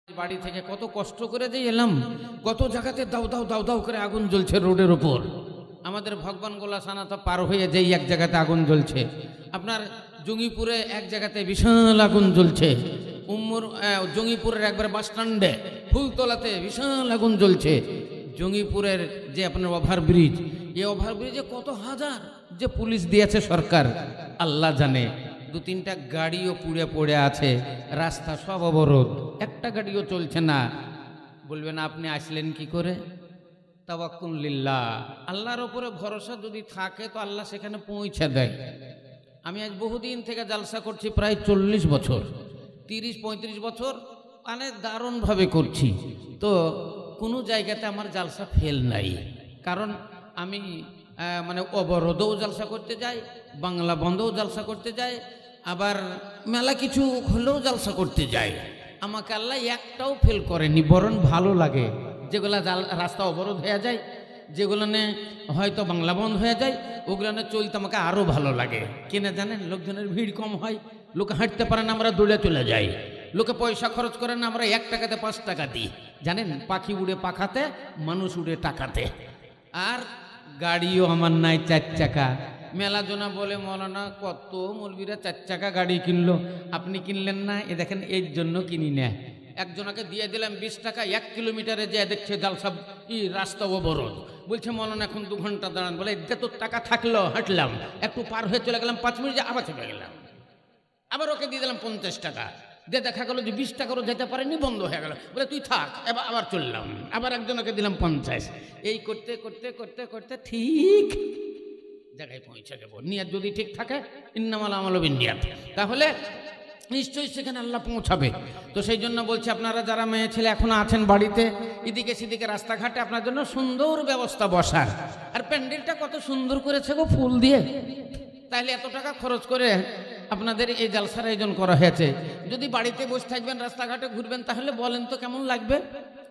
বাড়ি থেকে কত কষ্ট করে যে এলাম, কত জায়গাতে দাউ দাউ দাউ দাউ করে আগুন জ্বলছে রোডের উপর। আমাদের ভগবানগোলা থানা তো পার হয়ে যেই এক জায়গাতে আগুন জ্বলছে, আপনার জঙ্গিপুরে এক জায়গাতে বিশাল আগুন জ্বলছে, জঙ্গিপুরের একবার বাস স্ট্যান্ডে ফুলতলাতে বিশাল আগুন জ্বলছে। জঙ্গিপুরের যে আপনার ওভারব্রিজ, এই ওভারব্রিজে কত হাজার যে পুলিশ দিয়েছে সরকার আল্লাহ জানে। দু তিনটা গাড়িও পুড়ে পড়ে আছে, রাস্তা সব অবরোধ, একটা গাড়িও চলছে না। বলবেন আপনি আসলেন কি করে? তাওয়াক্কুল লিল্লাহ, আল্লাহর ওপরে ভরসা যদি থাকে তো আল্লাহ সেখানে পৌঁছে দেয়। আমি আজ বহুদিন থেকে জালসা করছি, প্রায় 40 বছর, 30-35 বছর, মানে দারুণভাবে করছি। তো কোনো জায়গাতে আমার জালসা ফেল নাই, কারণ আমি মানে অবরোধেও জালসা করতে যাই, বাংলা বন্ধেও জালসা করতে যাই, আবার মেলা কিছু হলেও জালসা করতে যাই। আমাকে আল্লাহ একটাও ফেল করেনি, বরং ভালো লাগে। যেগুলা রাস্তা অবরোধ হয়ে যায়, যেগুলো হয়তো বাংলা বন্ধ হয়ে যায়, ওগুলো চলতে আমাকে আরও ভালো লাগে। কিনা জানেন, লোকজনের ভিড় কম হয়, লোকে হাঁটতে পারে না, আমরা দৌড়ে চলে যাই। লোকে পয়সা খরচ করে না, আমরা 1 টাকাতে 5 টাকা দিই। জানেন, পাখি উড়ে পাখাতে, মানুষ উড়ে টাকাতে। আর গাড়িও আমার নাই 4 চাকা। মেলা জনা বলে, মৌলানা কত মৌলবীরা 4 চাকা গাড়ি কিনলো, আপনি কিনলেন না? এ দেখেন, এর জন্য কিনি না। একজনকে দিয়ে দিলাম 20 টাকা, 1 কিলোমিটারে যে দেখছে জালসা রাস্তা অবরোধ। বলছে মৌলানা এখন 2 ঘন্টা দাঁড়ান। বলে এতে তো টাকা থাকলো, হাঁটলাম, একটু পার হয়ে চলে গেলাম, 5 মিনিট আবার চলে গেলাম। আবার ওকে দিয়ে দিলাম 50 টাকা, দিয়ে দেখা গেলো যে 20 টাকারও যেতে পারেনি, বন্ধ হয়ে গেল। বলে তুই থাক, এবার আবার চললাম, আবার একজনকে দিলাম 50। এই করতে করতে করতে করতে ঠিক জায়গায় পৌঁছে যাবো। নিয়ত যদি ঠিক থাকে, ইন্নামাল আমালু বিন্নিয়াত, তাহলে নিশ্চয়ই সেখানে আল্লাহ পৌঁছাবে। তো সেই জন্য বলছি, আপনারা যারা মেয়ে ছেলে এখনো আছেন বাড়িতে, এদিকে সেদিকে রাস্তাঘাটে আপনার জন্য সুন্দর ব্যবস্থা বসার। আর প্যান্ডেলটা কত সুন্দর করেছে গো, ফুল দিয়ে। তাহলে এত টাকা খরচ করে আপনাদের এই জালসার আয়োজন করা হয়েছে। যদি বাড়িতে বসে থাকবেন, রাস্তাঘাটে ঘুরবেন, তাহলে বলেন তো কেমন লাগবে?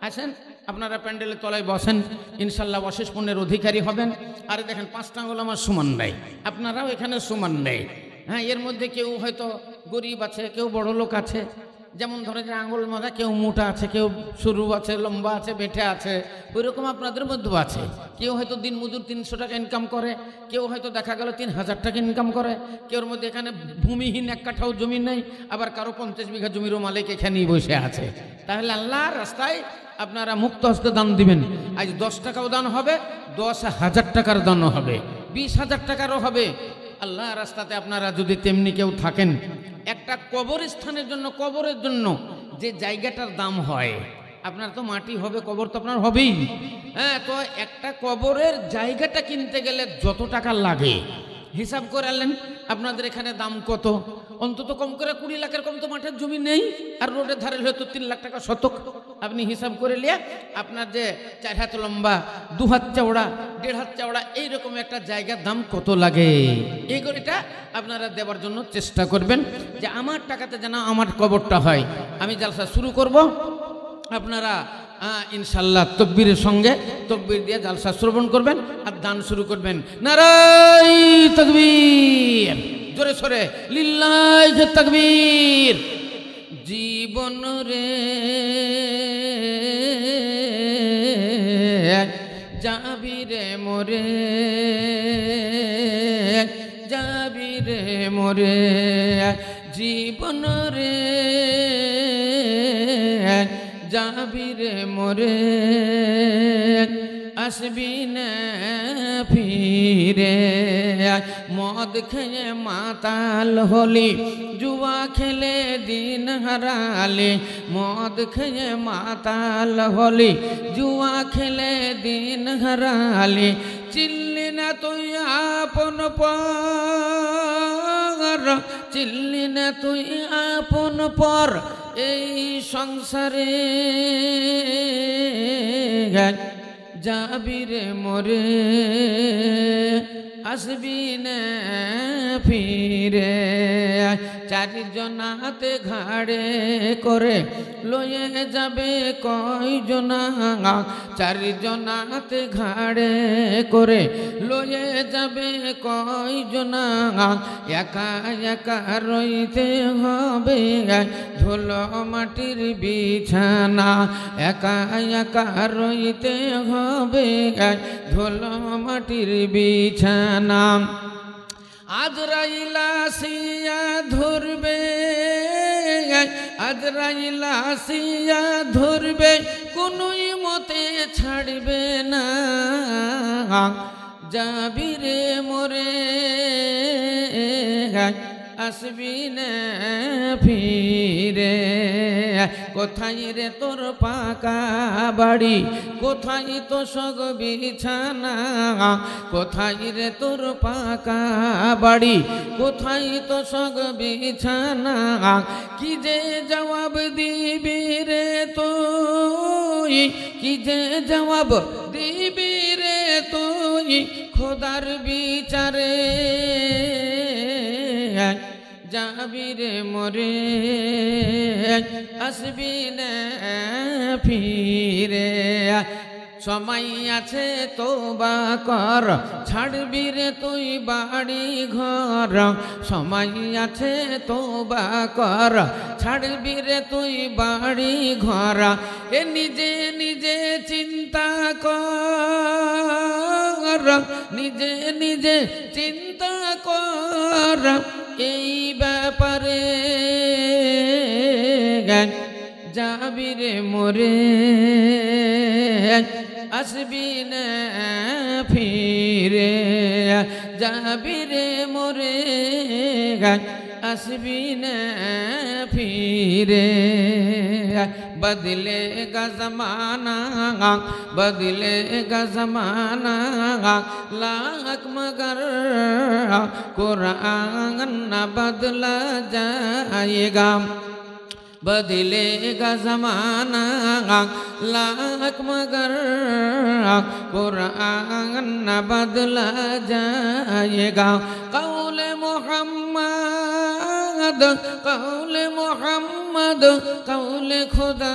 আসেন, আপনারা প্যান্ডেলের তলায় বসেন, ইনশাল্লাহ অশেষ পুণ্যের অধিকারী হবেন। আর দেখেন, 5টা আঙুল আমার সমান নেই, আপনারাও এখানে সমান নেই। হ্যাঁ, এর মধ্যে কেউ হয়তো গরিব আছে, কেউ বড় লোক আছে। যেমন ধরে যে আঙুল মাথা, কেউ মোটা আছে, কেউ সরু আছে, লম্বা আছে, বেঁটে আছে, ওই রকম আপনাদের মধ্যেও আছে। কেউ হয়তো দিন মজুর 300 টাকা ইনকাম করে, কেউ হয়তো দেখা গেল 3000 টাকা ইনকাম করে, কেউর মধ্যে এখানে ভূমিহীন 1 কাঠাও জমি নেই, আবার কারো 50 বিঘা জমিরও মালিক এখানেই বসে আছে। তাহলে আল্লাহর রাস্তায় আপনারা মুক্ত হস্তে দান দিবেন। আজ 10 টাকাও দান হবে, 10,000 টাকার দানও হবে, 20,000 টাকারও হবে। আল্লাহ রাস্তাতে আপনারা যদি তেমনি কেউ থাকেন, একটা কবরস্থানের জন্য, কবরের জন্য যে জায়গাটার দাম হয়, আপনার তো মাটি হবে, কবর তো আপনার হবেই। হ্যাঁ, তো একটা কবরের জায়গাটা কিনতে গেলে যত টাকা লাগে হিসাব করে আনলেন। আপনাদের এখানে দাম কত? অন্তত কম করে 20 লাখের কম তো মাঠের জমি নেই। আর রোডের ধারে হয়তো 3 লাখ টাকা শতক। আপনি হিসাব করে নিয়ে আপনার যে 4 হাত লম্বা, 2 হাত চওড়া, 1.5 হাত চওড়া, এইরকম একটা জায়গার দাম কত লাগে, এই গড়িটা আপনারা দেওয়ার জন্য চেষ্টা করবেন, যে আমার টাকাতে যেন আমার কবরটা হয়। আমি জালসা শুরু করব, আপনারা ইনশাল্লাহ তকবীরের সঙ্গে তকবীর দিয়ে জালসা শ্রবণ করবেন আর দান শুরু করবেন। নারায়ে তাকবীর, জোরে সোরে লিল্লাহি তাকবীর। জীবন রে যাবি রে মোরে, যাবি রে মোরে, জীবন রে যাবি রে মোরে, আসবি না ফিরে। মদ খেয়ে মাতাল হলি, জুয়া খেলে দিন হারালি, মদ খেয়ে মাতাল হলি, জুয়া খেলে দিন হারালি। চিনলি না তুই আপন পর, চিনলি না তুই আপন পর এই সংসারে, যাবি রে মোরে, আসবি না ফিরে। চারজনাতে ঘাড়ে করে লয়ে যাবে কয়জনা, চারজনাতে ঘাড়ে করে লয়ে যাবে কয়জনা। একা একা রইতে হবে ধুলো মাটির বিছানা, একা একা রইতে হবে ধুলো মাটির বিছানা। আজরাইল আসিয়া ধরবে, আজরাইল আসিয়া ধরবে, কোনই মতে ছাড়বে না। যাবি রে মোরে আসবি না ফিরে। কোথায় রে তোর পাকা বাড়ি, কোথায় তো সগ বিছানা, কোথায় রে তোর পাকা বাড়ি, কোথায় তো সগ বিছানা। কি যে জবাব দিবি রে তুই, কি যে জবাব দিবি রে তুই খোদার বিচারে। যাবি রে মোরে আসবি না ফিরে। সময় আছে তোবা কর, ছাড়বি রে তুই বাড়ি ঘর। সময় আছে তোবা কর, ছাড়বি রে তুই বাড়ি ঘর। এ নিজে নিজে চিন্তা কর, নিজে নিজে চিন্তা কর এই ব্যাপারে। যাবি রে মোরে আসবি না ফিরে। যাবি রে মোরে আসবি না ফিরে। बदलेगा ज़माना, बदलेगा ज़माना, लाख मगर कुरान न बदला जाएगा। बदलेगा ज़माना लाख मगर कुरान न बदला जाएगा। कौले मोहम्मद, कौले मोहम्मद, कौले खुदा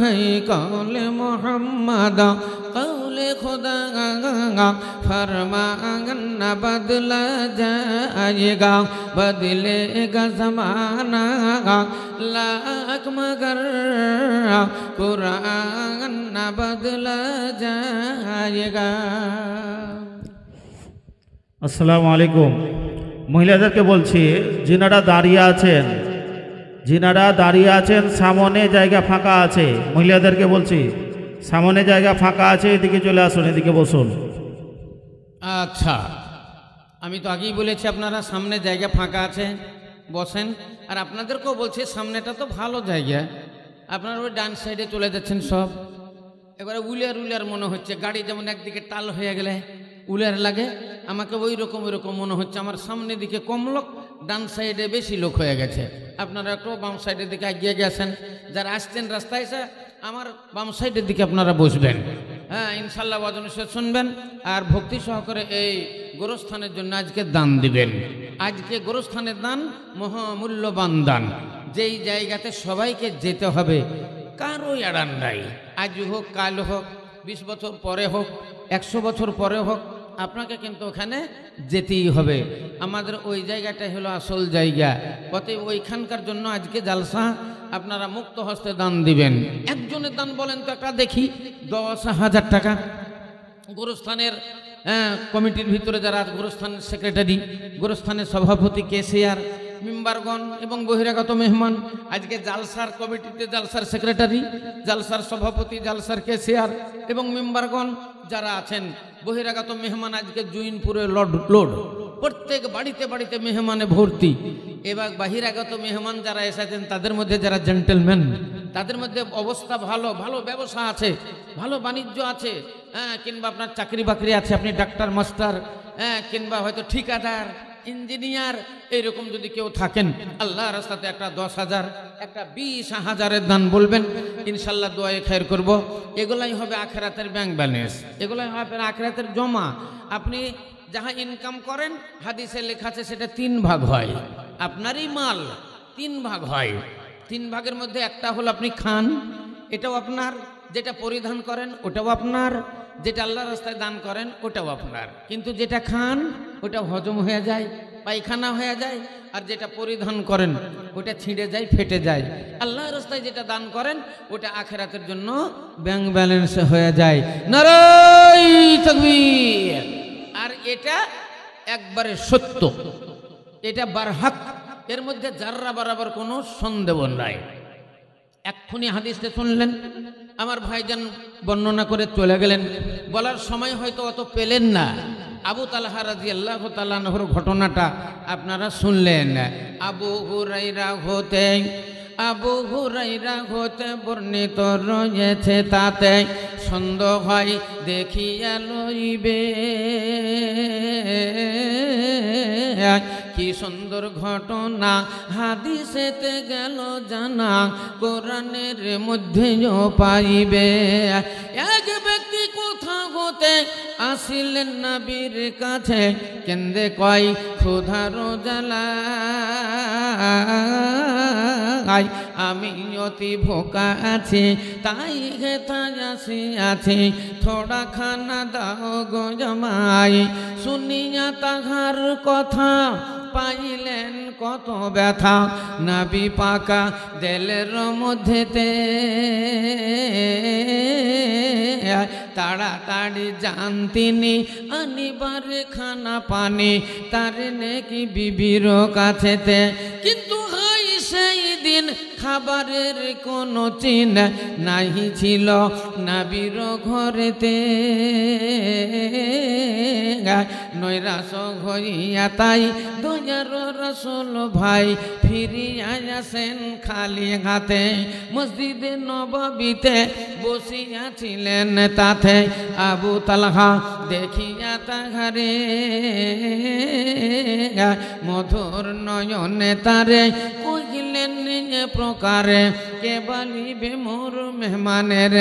है, कौले मोहम्मद, कौले खुदा फरमान न बदला जाएगा। बदलेगा ज़माना लाख मगर कुरान न बदला जाएगा। আসসালামু আলাইকুম। মহিলাদেরকে বলছি যিনারা দাঁড়িয়ে আছেন, যিনারা দাঁড়িয়ে আছেন সামনে জায়গা ফাঁকা আছে। মহিলাদেরকে বলছি সামনে জায়গা ফাঁকা আছে, এদিকে চলে আসুন, এদিকে বসুন। আচ্ছা, আমি তো আগেই বলেছি আপনারা সামনে জায়গা ফাঁকা আছে, বসেন। আর আপনাদেরকেও বলছি সামনেটা তো ভালো জায়গা, আপনারা ওই ডান সাইডে চলে যাচ্ছেন সব। এবারে উলার উলার মনে হচ্ছে, গাড়ি যেমন একদিকে টাল হয়ে গেলে উলার লাগে, আমাকে ওই রকম মনে হচ্ছে। আমার সামনের দিকে কম লোক, ডান সাইডে বেশি লোক হয়ে গেছে। আপনারা একটু বাম সাইডের দিকে এগিয়ে গেছেন। যারা আসছেন রাস্তায় এসে আমার বাম সাইডের দিকে আপনারা বসবেন। হ্যাঁ, ইনশাল্লাহ ওয়াজ নসিহত শুনবেন আর ভক্তি সহকারে এই গোরস্থানের জন্য আজকে দান দিবেন। আজকে গোরস্থানের দান মহামূল্যবান দান, যেই জায়গাতে সবাইকে যেতে হবে, কারো এড়ান নাই। আজ হোক, কাল হোক, 20 বছর পরে হোক, 100 বছর পরে হোক, আপনাকে কিন্তু ওখানে যেতেই হবে। আমাদের ওই জায়গাটাই হলো আসল জায়গা। অতএব ওইখানকার জন্য আজকে জালসা, আপনারা মুক্ত হস্তে দান দিবেন। একজনের দান বলেন তো একটা দেখি। 10,000 টাকা। গোরস্থানের কমিটির ভিতরে যারা গোরস্থানের সেক্রেটারি, গোরস্থানের সভাপতি, কেসিআর, মেম্বারগণ এবং বহিরাগত মেহমান, আজকে জালসার কমিটিতে জালসার সেক্রেটারি, জালসার সভাপতি, জালসার কেসিআর এবং মেম্বারগণ যারা আছেন, বহিরাগত মেহমান আজকে জুইনপুরে লোড, প্রত্যেক বাড়িতে বাড়িতে মেহমানে ভর্তি। এবার বহিরাগত মেহমান যারা এসেছেন তাদের মধ্যে যারা জেন্টেলম্যান, তাদের মধ্যে অবস্থা ভালো, ভালো ব্যবসা আছে, ভালো বাণিজ্য আছে, কিংবা আপনার চাকরি বাকরি আছে, আপনি ডাক্তার, মাস্টার, কিংবা হয়তো ঠিকাদার, ইঞ্জিনিয়ার, এইরকম যদি কেউ থাকেন, আল্লাহ রাস্তাতে একটা 10,000, একটা 20,000-এর দান বলবেন, ইনশাল্লাহ দোয়ায়ে খায়ের করব। এগুলাই হবে আখেরাতের ব্যাংক ব্যালেন্স, এগুলাই হবে আখেরাতের জমা। আপনি যাহা ইনকাম করেন হাদিসে লেখা আছে সেটা 3 ভাগ হয়। আপনারই মাল 3 ভাগ হয়। 3 ভাগের মধ্যে একটা হলো আপনি খান, এটাও আপনার, যেটা পরিধান করেন ওটাও আপনার, যেটা আল্লাহর রাস্তায় দান করেন ওটাও আপনার। কিন্তু যেটা খান ওটা হজম হয়ে যায়, পায়খানা হয়ে যায়, আর যেটা পরিধান করেন ওটা ছিঁড়ে যায়, ফেটে যায়। আল্লাহর রাস্তায় যেটা দান করেন ওটা আখিরাতের জন্য ব্যাংক ব্যালেন্স হয়ে যায়। নারায়ে তাকবীর। আর এটা একবারে সত্য, এটা বারহাক, এর মধ্যে জাররা বরাবর কোনো সন্দেহ নাই। এক্ষুনি হাদিসে শুনলেন, আমার ভাইজান বর্ণনা করে চলে গেলেন, বলার সময় হয়তো অত পেলেন না। আবু তালহা রাদিয়াল্লাহু তাআলা আনহুর ঘটনাটা আপনারা শুনলেন। আবু হুরাইরা হতে বর্ণিত রয়েছে, তাতে সন্দেহ হয় দেখিয়া লইবে। কি সুন্দর ঘটনা হাদিসেতে গেল জানা, কোরআনের মধ্যেও পাইবে। এক ব্যক্তি কোথা হতে আসিলেন নবীর কাছে, কেন্দে কয় ক্ষুধার জ্বালায় আমি অতি ভোকা আছি, তাই হেথায় আসিয়াছি, থোড়া খানা দাও গো জামাই। শুনিয়া তাহার কথা পাইলেন কত ব্যথা, নবী পাকা দেলের মধ্যেতে তাড়াতাড়ি যান তিনি আনিবারে খানা পানি, তার নেকি বিবির কাছেতে। কিন্তু হাই সেই দিন খাবারের কোনো চিহ্ন নাহি ছিল নবীর ঘরেতে। নৈরাশ হইয়া তাই দয়ার রাসূল ভাই ফিরিয়া আসেন খালি হাতে। মসজিদে নববীতে বসিয়াছিলেন তাতে, আবু তালহা দেখিয়া তাহারে মধুর নয়নে তারে কহিলেন প্রকারে, কে বলিবে মোর মেহমানের।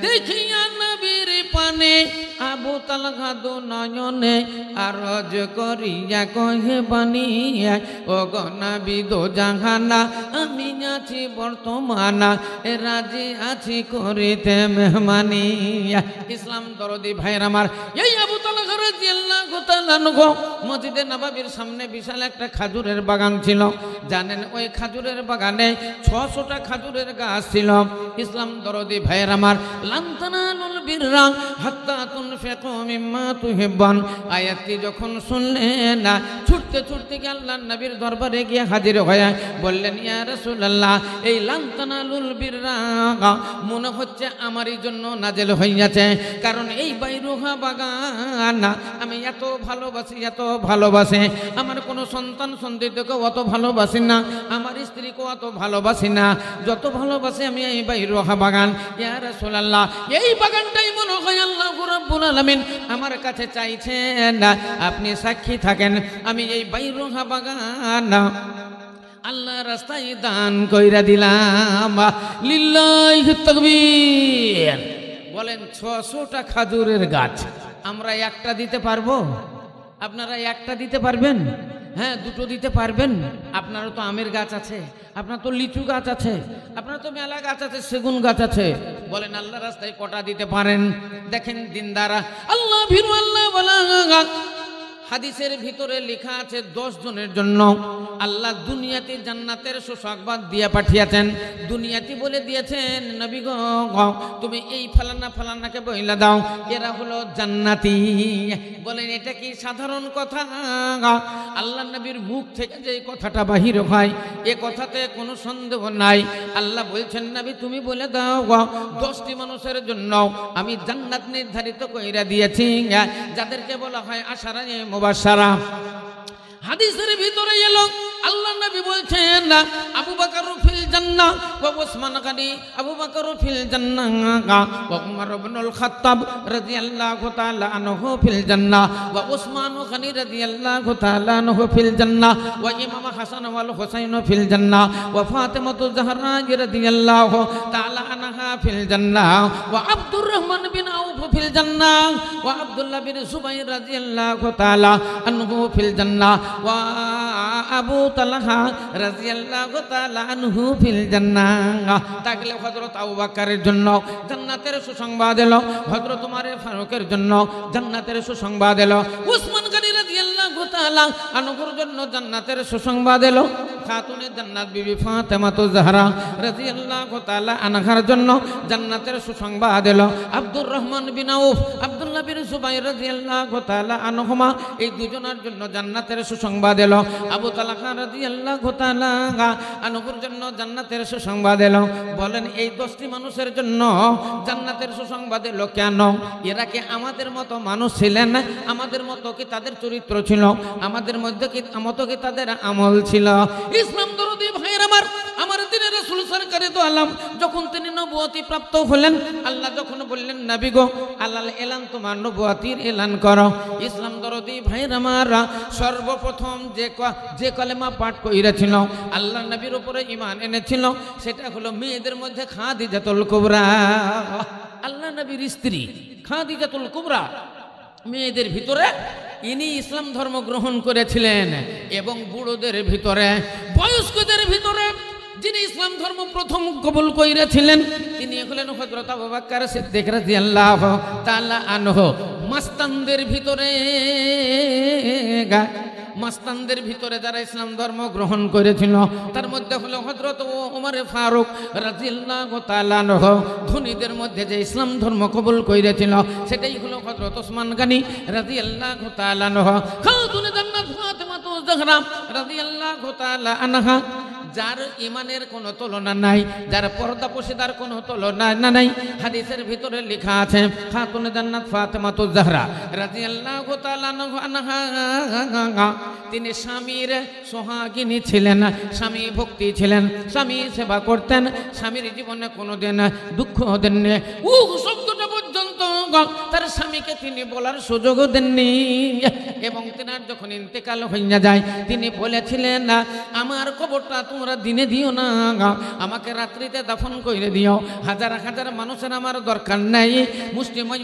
দেখিয়া নবীর পানে আবু তালহা দু নয়নে আরজ করিয়া কহে বানিয়া, ও গো নবী দো জাহানা, আমি আছি বর্তমানা, রাজি আছি করিতে মেহমানিয়া। ইসলাম দরদি ভাইয়ের আমার, এই আবু তালহা রাদিয়াল্লাহু তাআলা আনহু মসজিদে নববীর সামনে বিশাল একটা খাজুরের বাগান ছিল। জানেন ওই খাজুরের বাগানে 600টা খাজুরের গাছ ছিল। ইসলাম দরদি ভাইয়ের আমার, লান তানালুল বিররা হাত্তা তুনফিকু মিম্মা তুহিব্বুন আয়াতটি যখন শুনলেন না, ছুটতে ছুটতে গিয়ে আল্লাহর নবীর দরবারে গিয়ে হাজির হয়ে বললেন, ইয়া রাসূলুল্লাহ, এই লান তানালুল বিররা মনে হচ্ছে আমারই জন্য নাজেল হইয়াছে। কারণ এই বাইরুহা বাগান আমি এত ভালোবাসি, এত ভালোবাসি, আমার কোনো সন্তান সন্ততিকে অত ভালোবাসি না, আমার স্ত্রীকে অত ভালোবাসি না, যত ভালোবাসি আমি এই বাইরুহা বাগান। ইয়া রাসূলুল্লাহ, এই বাগানটাই মনে হয় আল্লাহ রাব্বুল আলামিন আমার কাছে চাইছেন, আপনি সাক্ষী থাকেন। আমি এই বাইরুহা বাগান আল্লাহ রাস্তায় দান কইরা দিলাম। লিল্লাহি তাকবীর। বলেন 600টা খাজুরের গাছ, আমরা একটা দিতে পারবো? আপনারা একটা দিতে পারবেন? হ্যাঁ, দুটো দিতে পারবেন? আপনারও তো আমের গাছ আছে, আপনার তো লিচু গাছ আছে, আপনার তো মেলা গাছ আছে, সেগুন গাছ আছে। বলেন আল্লাহ রাস্তায় কটা দিতে পারেন? দেখেন দিনদারা, আল্লাহ ভীরু আল্লাহ বলা হাদিসের ভিতরে লেখা আছে 10 জনের জন্য আল্লাহ দুনিয়াতে জান্নাতের সুসংবাদ দিয়ে পাঠিয়েছেন। দুনিয়াতে বলে দিয়েছেন, নবী গো তুমি এই ফালানা ফালানাকে বইলা দাও, এরা হলো জান্নাতি। বলেন এটা কি সাধারণ কথা? আল্লাহ নবীর মুখ থেকে যে কথাটা বাহির হয় এ কথাতে কোনো সন্দেহ নাই। আল্লাহ বলছেন, নবী তুমি বলে দাও 10টি মানুষের জন্য আমি জান্নাত নির্ধারিত কইরা দিয়েছি, যাদেরকে বলা হয় আশারায়ে মুবাশশারা। হাদিসের ভিতরে এলো আল্লাহ নবী বলছেন, আবু বকর ফিল জান্নাহ ওয়া উসমান গানি, আবু বকর ফিল জান্নাহ ওয়া উমর ইবনুল খাত্তাব রাদিয়াল্লাহু তাআলা আনহু ফিল জান্নাহ ওয়া উসমান গানি রাদিয়াল্লাহু তাআলা আনহু ফিল জান্নাহ ওয়া ইমাম হাসান ওয়াল হুসাইন ফিল জান্নাহ ওয়া ফাতিমাতু যাহরা রাদিয়াল্লাহু তাআলা আনহা ফিল জান্নাহ ওয়া আব্দুর রহমান বিন আউফ ফিল জান্নাহ ওয়া আব্দুল্লাহ বিন সুবাইর রাদিয়াল্লাহু তাআলা আনহু ফিল জান্নাহ ওয়া আবু তালহা রাদিয়াল্লাহু তাআলা আনহু ফিল জান্নাহ। তাহলে হযরত আবু বকরের জন্য জান্নাতের সুসংবাদ এলো, হযরত ওমর ফারুকের জন্য জান্নাতের সুসংবাদ এলো, উসমান গনি রাদিয়াল্লাহু তাআলা আনহুর জন্য জান্নাতের সুসংবাদ এলো, খাতুনে জান্নাত বিবি ফাতেমাতুজ জাহরা রাদিয়াল্লাহু তাআলা আনহার জন্য জান্নাতের সুসংবাদ এলো, আব্দুর রহমান বিন আউফ আব্দুল্লাহ বিন সুবাইর রাদিয়াল্লাহু তাআলা আনহুমা এই দুজনের জন্য জান্নাতের সুসংবাদ এলো, আবু তালহা রাদিয়াল্লাহু তাআলা আনহুর জন্য জান্নাতের সুসংবাদ এলো। বলেন এই 10টি মানুষের জন্য জান্নাতের সুসংবাদ এলো কেন? এরা কি আমাদের মতো মানুষ ছিলেন? আমাদের মতো কি তাদের চরিত্র ছিল? আমাদের মধ্যে কি তাদের আমল ছিল? ইসলাম দরদি ভাইয়ের আমার দিনের রাসূল সরকারে দো আলম যখন তিনি নবুয়তি প্রাপ্ত হলেন, আল্লাহ যখন বললেন নবী গো আল্লাহ এলান তোমার নবুয়তির এলান করো। ইসলাম দরদি ভাইয়ের আমার সর্বপ্রথম যে কলেমা পাঠ কইরেছিল, আল্লাহ নবীর উপরে ঈমান এনেছিল, সেটা হলো মেয়েদের মধ্যে খাদিজাতুল কুবরা, আল্লাহ নবীর স্ত্রী খাদিজাতুল কুবরা। মেয়েদের ভিতরে ইনি ইসলাম ধর্ম গ্রহণ করেছিলেন এবং বুড়োদের ভিতরে বয়স্কদের ভিতরে যিনি ইসলাম ধর্ম প্রথম কবুল করেছিলেন তিনি হলেন হযরত আবু বকর সিদ্দিক রাদিয়াল্লাহু তাআলা আনহু। মাস্তানদের ভিতরে যারা ইসলাম ধর্ম গ্রহণ করেছিল তার মধ্যে হলো হযরত ওমর ফারুক রাদিয়াল্লাহু তাআলা আনহু। ধনীদের মধ্যে যে ইসলাম ধর্ম কবুল করেছিল সেটাই হলো হযরত ওসমান গনি রাদিয়াল্লাহু তাআলা আনহু। খাতুনে জান্নাত ফাতেমাতুজ জাহরা রাদিয়াল্লাহু তাআলা আনহা, যার ইমানের কোনো তুলনা নাই, যার পর্দা পশিদার কোনো তুলনা নাই। হাদিসের ভিতরে লেখা আছে খাতুনে জান্নাত ফাতেমাতুজ জাহরা রাদিয়াল্লাহু তাআলা আনহা তিনি স্বামীর সোহাগিনী ছিলেন, স্বামী ভক্তি ছিলেন, স্বামী সেবা করতেন, স্বামীর জীবনে কোনোদিন দুঃখ দেননি। শব্দটা পর্যন্ত তার স্বামীকে তিনি বলার সুযোগ দেননি এবং তেনার যখন ইন্তেকাল হইয়া যায় তিনি বলেছিলেন আমার কবরটা তোমরা দিনে দিও না, আমাকে রাত্রিতে দাফন করে দিও। হাজার হাজার মানুষের আমার দরকার নাই,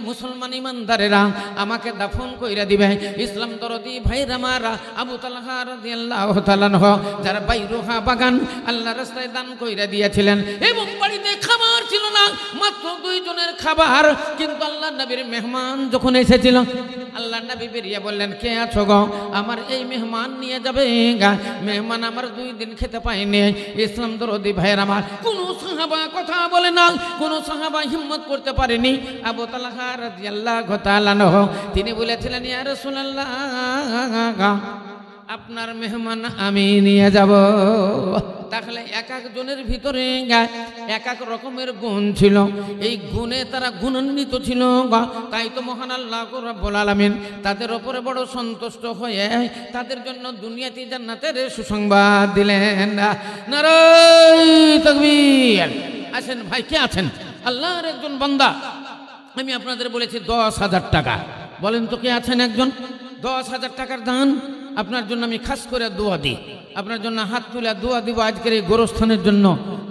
মুসলমান ইমানদারেরা আমাকে দাফন কইরা দিবে। ইসলাম দরদি ভাইরা মারা আবু তালহা রাদিয়াল্লাহু তাআলা আনহু যার বাইরুহা বাগান আল্লাহর রাস্তায় দান কইরা দিয়েছিলেন এবং বাড়িতে খাবার ছিল না, মাত্র 2 জনের খাবার। কিন্তু আল্লাহ নবীর মেহমান যখন এসেছিল আল্লাহ নবী বেরিয়ে বললেন কে আছো গো? আমার এই মেহমান নিয়ে যাবে গা। মেহমান আমার 2 দিন খেতে পায়নি। ইসলাম দরদি ভাইয়ের আমার কোন সাহাবা কথা বলে না, কোন সাহাবা হিম্মত করতে পারেনি। আবু তালহা রাদিয়াল্লাহু তাআলা আনহু তিনি বলেছিলেন ইয়া রাসূলুল্লাহ আপনার মেহমান আমি নিয়ে যাব। তাহলে এক একজনের ভিতরে এক এক রকমের গুণ ছিল, এই গুণে তারা গুণান্বিত ছিল। তাই তো মহান আল্লাহ রাব্বুল আলামিন তাদের উপরে বড় সন্তুষ্ট হয়ে তাদের জন্য দুনিয়াতে জান্নাতের সুসংবাদ দিলেন। নারায়ে তাকবীর। আছেন ভাই, কে আছেন? আল্লাহর একজন বান্দা, আমি আপনাদের বলেছি 10,000 টাকা। বলেন তো কে আছেন একজন? 10,000 টাকার দান আপনার জন্য আমি খাস করে দোয়া দিই, আপনার জন্য হাত তুলে দোয়া দিব আজকের এই গোরস্থানের জন্য,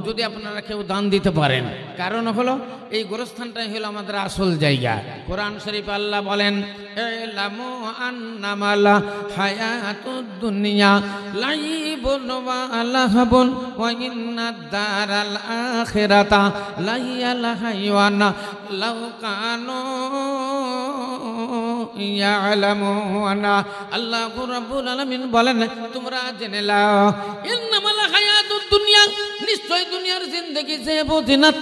যদি আপনারা কেউ দান দিতে পারেন। কারণ হলো এই গোরস্থানটাই হলো আমাদের আসল জায়গা। কোরআন শরীফ আল্লাহ বলেন ইলামু আন্নামাল হায়াতুদ দুনিয়া লাইবুন ওয়া লাহবুন ওয়া ইন্নাদ দারাল আখিরাতা লাহিয়াল হাইওয়ান লাউ কানু ইয়ালামুনা। আল্লাহু রাব্বুল আলামিন বলেন তোমরা জেনে নাও ইন্নামাল হায়াতুদ দুনিয়া, নিশ্চয় দুনিয়ার জিন্দেগি যে বোঝিনাত,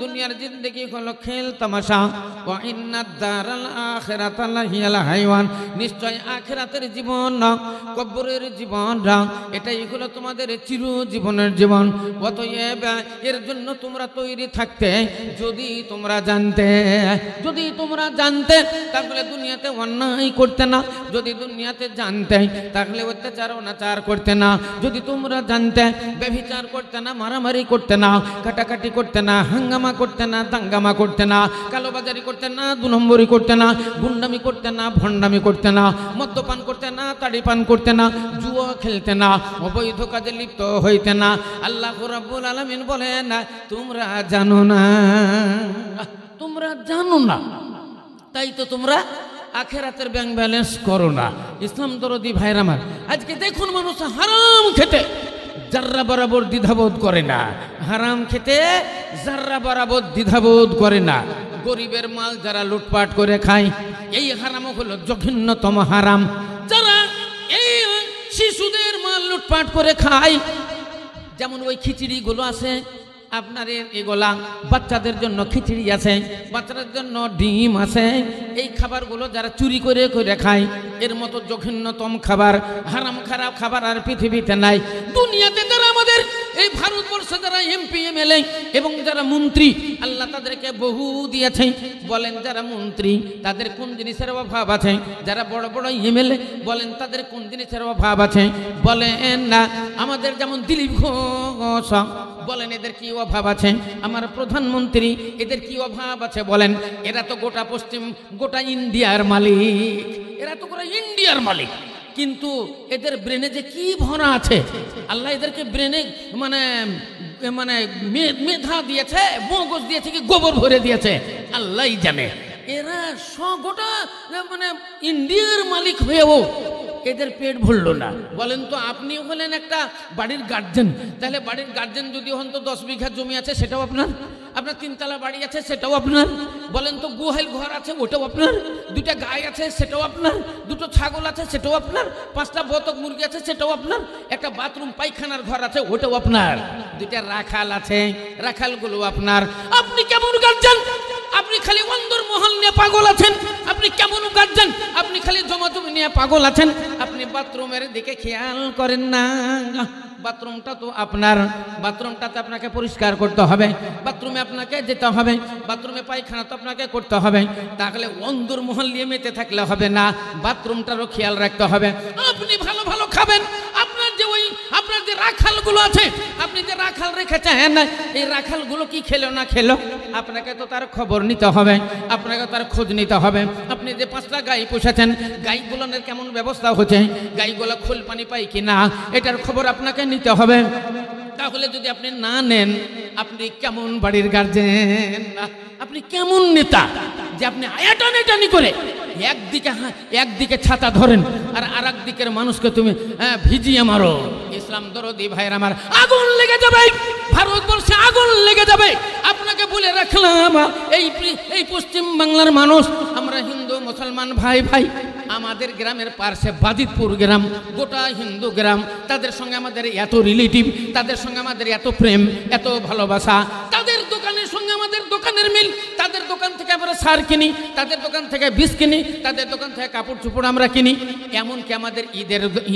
দুনিয়ার জিন্দেগি হলো খেল তামাশা। ওয়া ইন্নাদ দারাল আখিরাতা লাহিয়াল হাইওয়ান, নিশ্চয় আখিরাতের জীবন, কবরের জীবন, এটাই হলো তোমাদের চির জীবনের জীবন। অতএব এর জন্য তোমরা তৈরি থাকতে, যদি তোমরা জানতে তাহলে দুনিয়াতে অন্যায় করতে না, যদি দুনিয়াতে জানতে তাহলে অত্যাচার অনাচার করতে না, যদি তোমরা জানতে ব্যভিচার বিচার করতে না, মারামারি করতে না, কাটাকাটি করতে না, হাঙ্গামা করতে না, দাঙ্গামা করতে না, কালোবাজারি করতে না, 2 নম্বরি করতে না, গুন্ডামি করতে না, ভণ্ডামি করতে না, মদ্যপান করতে না, তাড়িপান করতে না, জুয়া খেলতে না, অবৈধ কাজে লিপ্ত হইতে না। আল্লাহ রাব্বুল আলামিন বলেন তোমরা জানো না, তোমরা জানো না, তাই তো তোমরা আখেরাতের ব্যাংক ব্যালেন্স করো না। ইসলাম দরদি ভাইরা আমার, আজকে দেখুন মানুষ হারাম খেতে যার্রা বরাবর দ্বিধাবোধ করে না, হারাম খেতে যার্রা বরাবর দ্বিধাবোধ করে না। গরিবের মাল যারা লুটপাট করে খায়, এই হারামও হলো জঘন্যতম হারাম। যারা এই শিশুদের মাল লুটপাট করে খায়, যেমন ওই খিচুড়িগুলো আছে আপনার, এগুলা বাচ্চাদের জন্য খিচুড়ি আছে, বাচ্চাদের জন্য ডিম আছে, এই খাবারগুলো যারা চুরি করে করে খায়, এর মতো জঘন্যতম খাবার, হারাম খারাপ খাবার আর পৃথিবীতে নাই। দুনিয়াতে যারা আমাদের এই ভারতবর্ষে যারা এমপি এমএলএ এবং যারা মন্ত্রী, আল্লাহ তাদেরকে বহু দিয়েছে। বলেন যারা মন্ত্রী তাদের কোন জিনিসের অভাব আছে? যারা বড় বড় এমএলএ বলেন তাদের কোন জিনিসের অভাব আছে? বলেন না। আমাদের যেমন দিলীপ ঘোষ, বলেন এদের কি অভাব আছে? আমার প্রধানমন্ত্রী, এদের কি অভাব আছে বলেন? এরা তো গোটা ইন্ডিয়ার মালিক, এরা তো গোটা ইন্ডিয়ার মালিক। কিন্তু এদের ব্রেনে যে কি ভরা আছে, আল্লাহ এদেরকে ব্রেনে মানে মানে মেধা দিয়েছে, মগজ দিয়েছে কি গোবর ভরে দিয়েছে আল্লাহই জানে। এরা গোটা মানে ইন্ডিয়ার মালিক হয়েও এদের পেট ভরল না। বলেন তো, আপনি হলেন একটা বাড়ির গার্জেন, তাহলে বাড়ির গার্জেন যদি হন তো 10 বিঘা জমি আছে সেটাও আপনার, আপনার 3তলা বাড়ি আছে সেটাও আপনার। বলেন তো, গুহাল ঘর আছে ওটাও আপনার, 2টা গাই আছে সেটাও আপনার, 2টো ছাগল আছে সেটাও আপনার, 5টা বতক মুরগি আছে সেটাও আপনার, একটা বাথরুম পায়খানার ঘর আছে ওটাও আপনার, 2টা রাখাল আছে রাখালগুলো আপনার। আপনি কেমন গার্জেন? আপনি খালি অন্দর মহল নিয়ে পাগল আছেন। আপনি কেমন গার্জেন? আপনি খালি জমাজমি নিয়ে পাগল আছেন। আপনি বাথরুমের দিকে খেয়াল করেন না। বাথরুমটা তো আপনার, বাথরুমটাতে আপনাকে পরিষ্কার করতে হবে, বাথরুমে আপনাকে যেতে হবে, বাথরুমে পায়খানা তো আপনাকে করতে হবে। তাহলে অন্দর মহল নিয়ে মেতে থাকলে হবে না, বাথরুমটারও খেয়াল রাখতে হবে। আপনি ভালো ভালো খাবেন। আপনার যে রাখালগুলো আছে, আপনি যে রাখাল রেখেছেন, এই রাখালগুলো কি খেলো না খেলো আপনাকে তো তার খবর নিতে হবে, আপনাকে তার খোঁজ নিতে হবে। আপনি যে 5টা গাই পুষেছেন, গাইগুলোর কেমন ব্যবস্থা হচ্ছে, গাইগুলো খোল পানি পায় কি না, এটার খবর আপনাকে নিতে হবে। তাহলে যদি আপনি না নেন, আপনি কেমন বাড়ির গার্জেন? আপনি কেমন নেতা যে আপনি আয়াটানি করে একদিকে ছাতা ধরেন আর আরেক দিকের মানুষকে তুমি ভিজিয়ে মারো। ইসলাম দরদি ভাইয়ের আমার, আগুন লেগে যাবে, ভারতবর্ষে আগুন লেগে যাবে। আপনাকে বলে রাখলাম, এই পশ্চিম বাংলার মানুষ আমরা হিন্দু মুসলমান ভাই ভাই। আমাদের গ্রামের পাশে বাজিতপুর গ্রাম, গোটা হিন্দু গ্রাম, তাদের সঙ্গে আমাদের এত রিলেটিভ, তাদের সঙ্গে আমাদের এত প্রেম, এত ভালোবাসা। তাদের দোকানের সঙ্গে আমাদের দোকানের মিল, তাদের দোকান থেকে আমরা সার কিনি, তাদের দোকান থেকে বীজ কিনি, তাদের দোকান থেকে কাপড় চোপড় আমরা কিনি। এমনকি আমাদের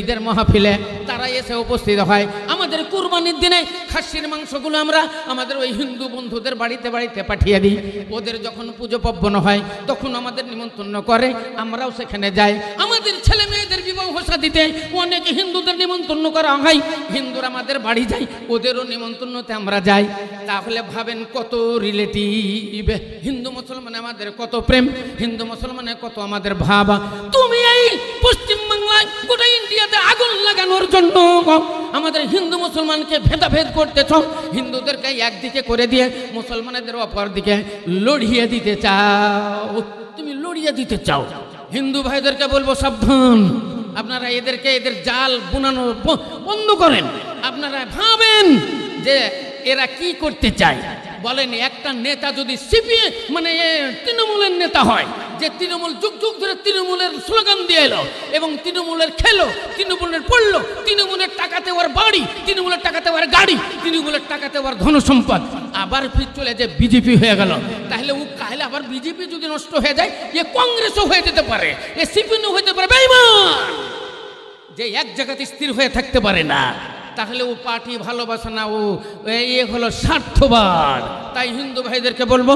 ঈদের মাহফিলে তারা এসে উপস্থিত হয়। আমাদের কুরবানির দিনে খাসির মাংসগুলো আমরা আমাদের ওই হিন্দু বন্ধুদের বাড়িতে বাড়িতে পাঠিয়ে দিই। ওদের যখন পুজো পার্বণ হয় তখন আমাদের নিমন্ত্রণ করে, আমরাও সেখানে যাই। আমাদের ছেলে মেয়েদের বিবাহ দিতে অনেক হিন্দুদের নিমন্ত্রণ করা হয়, হিন্দুরা আমাদের বাড়ি যায়, ওদেরও নিমন্ত্রণতে আমরা যাই। তাহলে ভাবেন কত রিলেটিভ, হিন্দু মুসলমানে আমাদের কত প্রেম, হিন্দু মুসলমানের কত আমাদের ভাবা। তুমি এই পশ্চিমবাংলায় গোটা ইন্ডিয়াতে আগুন লাগানোর জন্য আমাদের হিন্দু মুসলমানকে ভেদাভেদ করতেছ, হিন্দুদেরকে একদিকে করে দিয়ে মুসলমানদের অপর দিকে লড়িয়ে দিতে চাও। তুমি লড়িয়ে দিতে চাও। হিন্দু ভাইদেরকে বলবো সাবধান, আপনারা এদের জাল বুনানো বন্ধ করেন। আপনারা ভাবেন যে এরা কি করতে চায়। বলেন, একটা নেতা যদি সিপিএ মানে তৃণমূলের নেতা হয়, যে তৃণমূল যুগ যুগ ধরে তৃণমূলের স্লোগান দিয়ে এলো এবং তৃণমূলের খেলো, তৃণমূলের পড়লো, তৃণমূলের টাকাতে ওর বাড়ি, তৃণমূলের টাকাতে ওর গাড়ি, তৃণমূলের টাকাতে ওর ধনসম্পদ, আবার ফির চলে যে বিজেপি হয়ে গেল। তাহলে ও কাহলে আবার বিজেপি যদি নষ্ট হয়ে যায়, এ কংগ্রেসও হয়ে যেতে পারে, এ সিপিএমও হতে পারে। বেঈমান যে এক জায়গাতে স্থির হয়ে থাকতে পারে না, তাহলে ও পার্টি ভালোবাসে না, ও হলো স্বার্থবাদ। তাই হিন্দু ভাইদেরকে বলবো,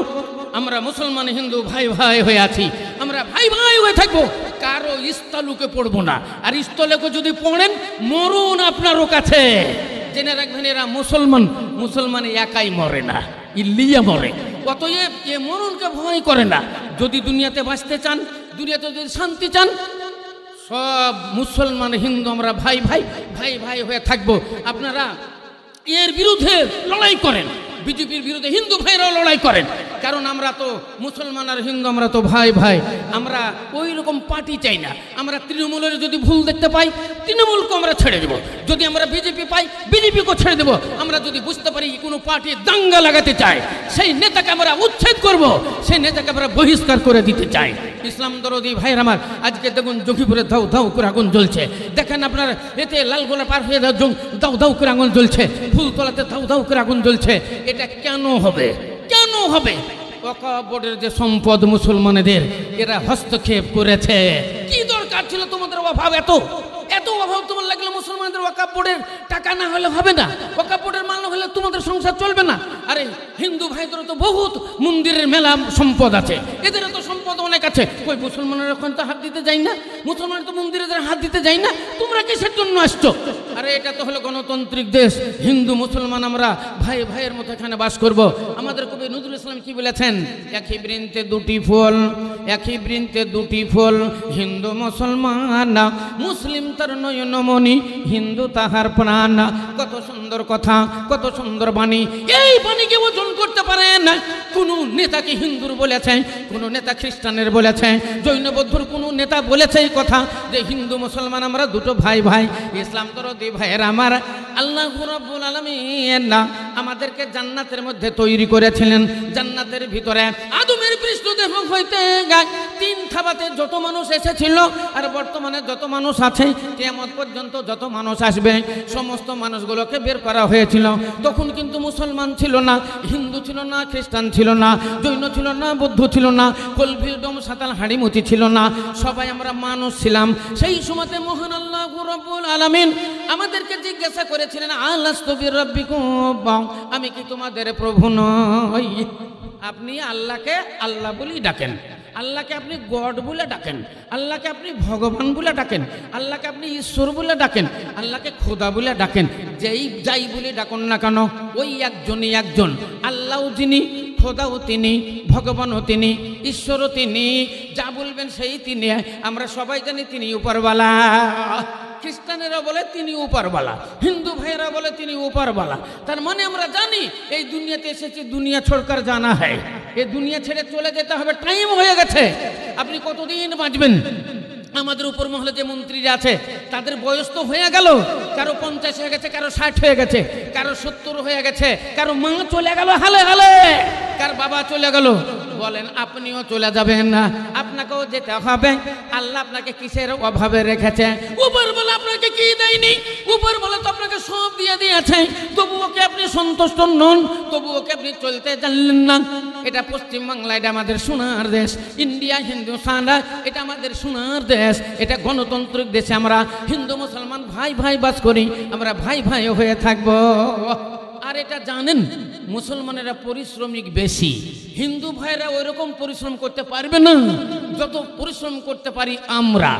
আমরা মুসলমান হিন্দু ভাই ভাই হয়ে আছি, আমরা ভাই ভাই হয়ে থাকবো, কারো ইস্তলুকে পড়বো না। আর ইস্তলুকে যদি পড়েন, মরণ আপনারও কাছে। জেনে রাখবেন এরা মুসলমান একাই মরে না, ইল্লিয়া মরে। অতএব এ মরণকে ভয় করে না। যদি দুনিয়াতে বাঁচতে চান, দুনিয়াতে যদি শান্তি চান, সব মুসলমান হিন্দু আমরা ভাই ভাই ভাই ভাই হয়ে থাকবো। আপনারা এর বিরুদ্ধে লড়াই করেন, বিজেপির বিরুদ্ধে হিন্দু ভাইরাও লড়াই করেন, কারণ আমরা তো মুসলমান আর হিন্দু, আমরা তো ভাই ভাই। আমরা ওই রকম পার্টি চাই না। আমরা তৃণমূলের যদি ভুল দেখতে পাই, তৃণমূলকে আমরা ছেড়ে দেবো। যদি আমরা বিজেপি পাই, বিজেপিকেও ছেড়ে দেবো। আমরা যদি বুঝতে পারি কোনো পার্টি দাঙ্গা লাগাতে চায়, সেই নেতাকে আমরা উচ্ছেদ করব, সেই নেতাকে আমরা বহিষ্কার করে দিতে চাই। ইসলাম দরদি ভাইয়ের আমার, আজকে দেখুন জঙ্গিপুরে দাউ দাউ করে আগুন জ্বলছে। দেখেন আপনার এতে লালগোলা পার হয়ে দাউ দাউ করে আগুন জ্বলছে, ফুলতলাতে দাউ দাউ করে আগুন জ্বলছে। এটা কেন হবে? কেন হবে? ওয়াকফ বোর্ডের যে সম্পদ মুসলমানদের, এরা হস্তক্ষেপ করেছে। কি দরকার ছিল তোমাদের অভাব? এত অভাব তোমার লাগলে মুসলমানদের ওয়াকফ বোর্ডের টাকা না হলে হবে না, ওয়াকফ বোর্ডের মাল না হলে তোমাদের সংসার চলবে না। আরে হিন্দু ভাইদের তো বহুত মন্দিরের মেলা সম্পদ আছে, এদের তো সম্পদ অনেক আছে। কই মুসলমানের ওখানে তো হাত দিতে যাই না, মুসলমান তো মন্দিরেদের হাত দিতে যাই না। তোমরা কিসের জন্য আসছো? আরে এটা তো হলো গণতান্ত্রিক দেশ, হিন্দু মুসলমান আমরা ভাই ভাইয়ের মতো এখানে বাস করব। আমাদের কবি নজরুল ইসলাম কি বলেছেন? একই বৃন্তে দুটি ফুল, একই বৃন্তে দুটি ফুল, হিন্দু মুসলমান, মুসলিম তার নয়নমণি, হিন্দু তাহার প্রাণ। কত সুন্দর কথা, কত সুন্দর বাণী। এই বাণীকে ওজন করতে পারেন? কোন নেতা কি হিন্দুর বলেছে? কোন নেতা খ্রিস্টানের বলেছে? জৈন বৌদ্ধর কোন নেতা বলেছে এই কথা যে হিন্দু মুসলমান আমরা দুটো ভাই ভাই? ইসলাম দরদি ভাইয়ের আমার, আল্লাহ রাব্বুল আলামিন আমাদেরকে জান্নাতের মধ্যে তৈরি করেছিলেন। জান্নাতের ভিতরে আদমের পৃষ্ঠদেহ হইতে তিন খাবাতে যত মানুষ এসেছিল আর বর্তমানে যত মানুষ আছে, কিয়ামত পর্যন্ত যত মানুষ আসবে, সমস্ত মানুষগুলোকে বের করা হয়েছিল। তখন কিন্তু মুসলমান ছিল না, হিন্দু ছিল না, খ্রিস্টান ছিল না, জৈন ছিল না, বৌদ্ধ ছিল না, কলভিল ডোম সাতাল হাড়িমতি ছিল না, সবাই আমরা মানুষ ছিলাম। সেই সময়তে মহান আল্লাহ রাব্বুল আলামিন আমাদেরকে জিজ্ঞাসা করেছিলেন, আলাস্তু বিরাব্বিকুম, আমি কি তোমাদের প্রভু নই? আপনি আল্লাহকে আল্লাহ বলেই ডাকেন, আল্লাহকে আপনি গড বলে ডাকেন, আল্লাহকে আপনি ভগবান বলে ডাকেন, আল্লাহকে আপনি ঈশ্বর বলে ডাকেন, আল্লাহকে খোদা বলে ডাকেন। যাই বলে ডাকুন না কেন, ওই একজনই একজন। আল্লাহও যিনি, খোদাও তিনি, ভগবানও তিনি, ঈশ্বরও তিনি, যা বলবেন সেই তিনি। আমরা সবাই জানি তিনি উপরওয়ালা। খ্রিস্টানেরা বলে তিনি উপরওয়ালা, হিন্দু ভাইয়েরা বলে তিনি উপরওয়ালা। তার মানে আমরা জানি এই দুনিয়াতে এসেছি, দুনিয়া ছোড়কার জানা হয়, এই দুনিয়া ছেড়ে চলে যেতে হবে, টাইম হয়ে গেছে। আপনি কতদিন বাঁচবেন? আমাদের উপর মহলে যে মন্ত্রীরা আছে তাদের বয়স তো হয়ে গেল, কারো 50 হয়ে গেছে, কারো 60 হয়ে গেছে, কারো 70 হয়ে গেছে, কারো মা চলে গেল হালে হালে, কার বাবা চলে গেল। বলেন আপনিও চলে যাবেন না, আপনাকেও যেতে হবে। আল্লাহ আপনাকে কিসের অভাবে রেখেছে? উপর বলে আপনাকে কি দেয়নি? উপর বলে তো আপনাকে সব দিয়ে দিয়েছে, তবুও কি আপনি সন্তুষ্ট নন? তবুও কি আপনি চলতে জানলেন না? এটা পশ্চিমবাংলা, এটা আমাদের সোনার দেশ। ইন্ডিয়া হিন্দুস্তান, এটা আমাদের সোনার দেশ। এটা গণতান্ত্রিক দেশে আমরা হিন্দু মুসলমান ভাই ভাই বাস করি, আমরা ভাই ভাই হয়ে থাকবো। আর এটা জানেন, মুসলমানেরা পরিশ্রমিক বেশি, হিন্দু ভাইরা ওই রকম পরিশ্রম করতে পারবে না যত পরিশ্রম করতে পারি আমরা।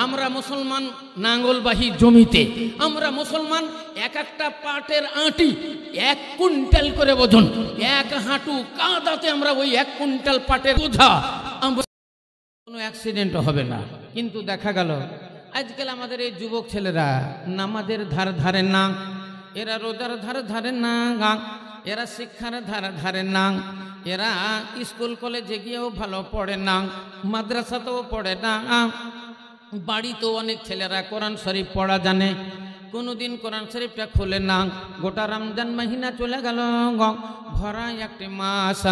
আমরা মুসলমান নাঙ্গলবাহী জমিতে, আমরা মুসলমান এক একটা পাটের আঁটি 1 কুইন্টাল করে ওজন, 1 হাঁটু কাদাতে আমরা ওই 1 কুইন্টাল পাটের বোঝা, কোনো অ্যাক্সিডেন্ট হবে না। কিন্তু দেখা গেল আজকাল আমাদের এই যুবক ছেলেরা নামাজের ধারে না, এরা রোজার ধারে না, এরা শিক্ষার ধারে না, এরা স্কুল কলেজে গিয়েও ভালো পড়ে না, মাদ্রাসাতেও পড়ে না, বাড়িতেও অনেক ছেলেরা কোরআন শরীফ পড়া জানে, কোনোদিন কোরআন শরীফটা খোলে না। গোটা রমজান মাহিনা চলে গেল, ভরা একটি মাস।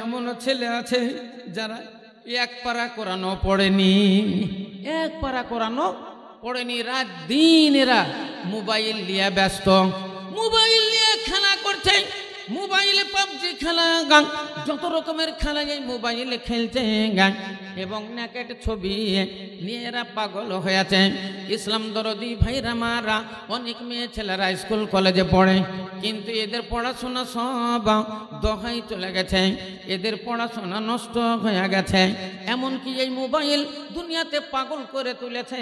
এমন ছেলে আছে যারা 1 পারা কোরআনও পড়েনি, 1 পারা কোরআনও পড়েনি। রাত দিন এরা মোবাইল নিয়ে ব্যস্ত, মোবাইল নিয়ে খেলা করছে, মোবাইলে পাবজি খেলা, যত রকমের খেলা এই মোবাইলে খেলছে, এবং নেকেট ছবি নিয়ে এরা পাগল হয়েছে। ইসলাম দরদি ভাইরা মারা, অনেক মেয়ে ছেলেরা স্কুল কলেজে পড়ে, কিন্তু এদের পড়াশোনা সব দহাই চলে গেছে, এদের পড়াশোনা নষ্ট হয়ে গেছে। এমনকি এই মোবাইল দুনিয়াতে পাগল করে তুলেছে।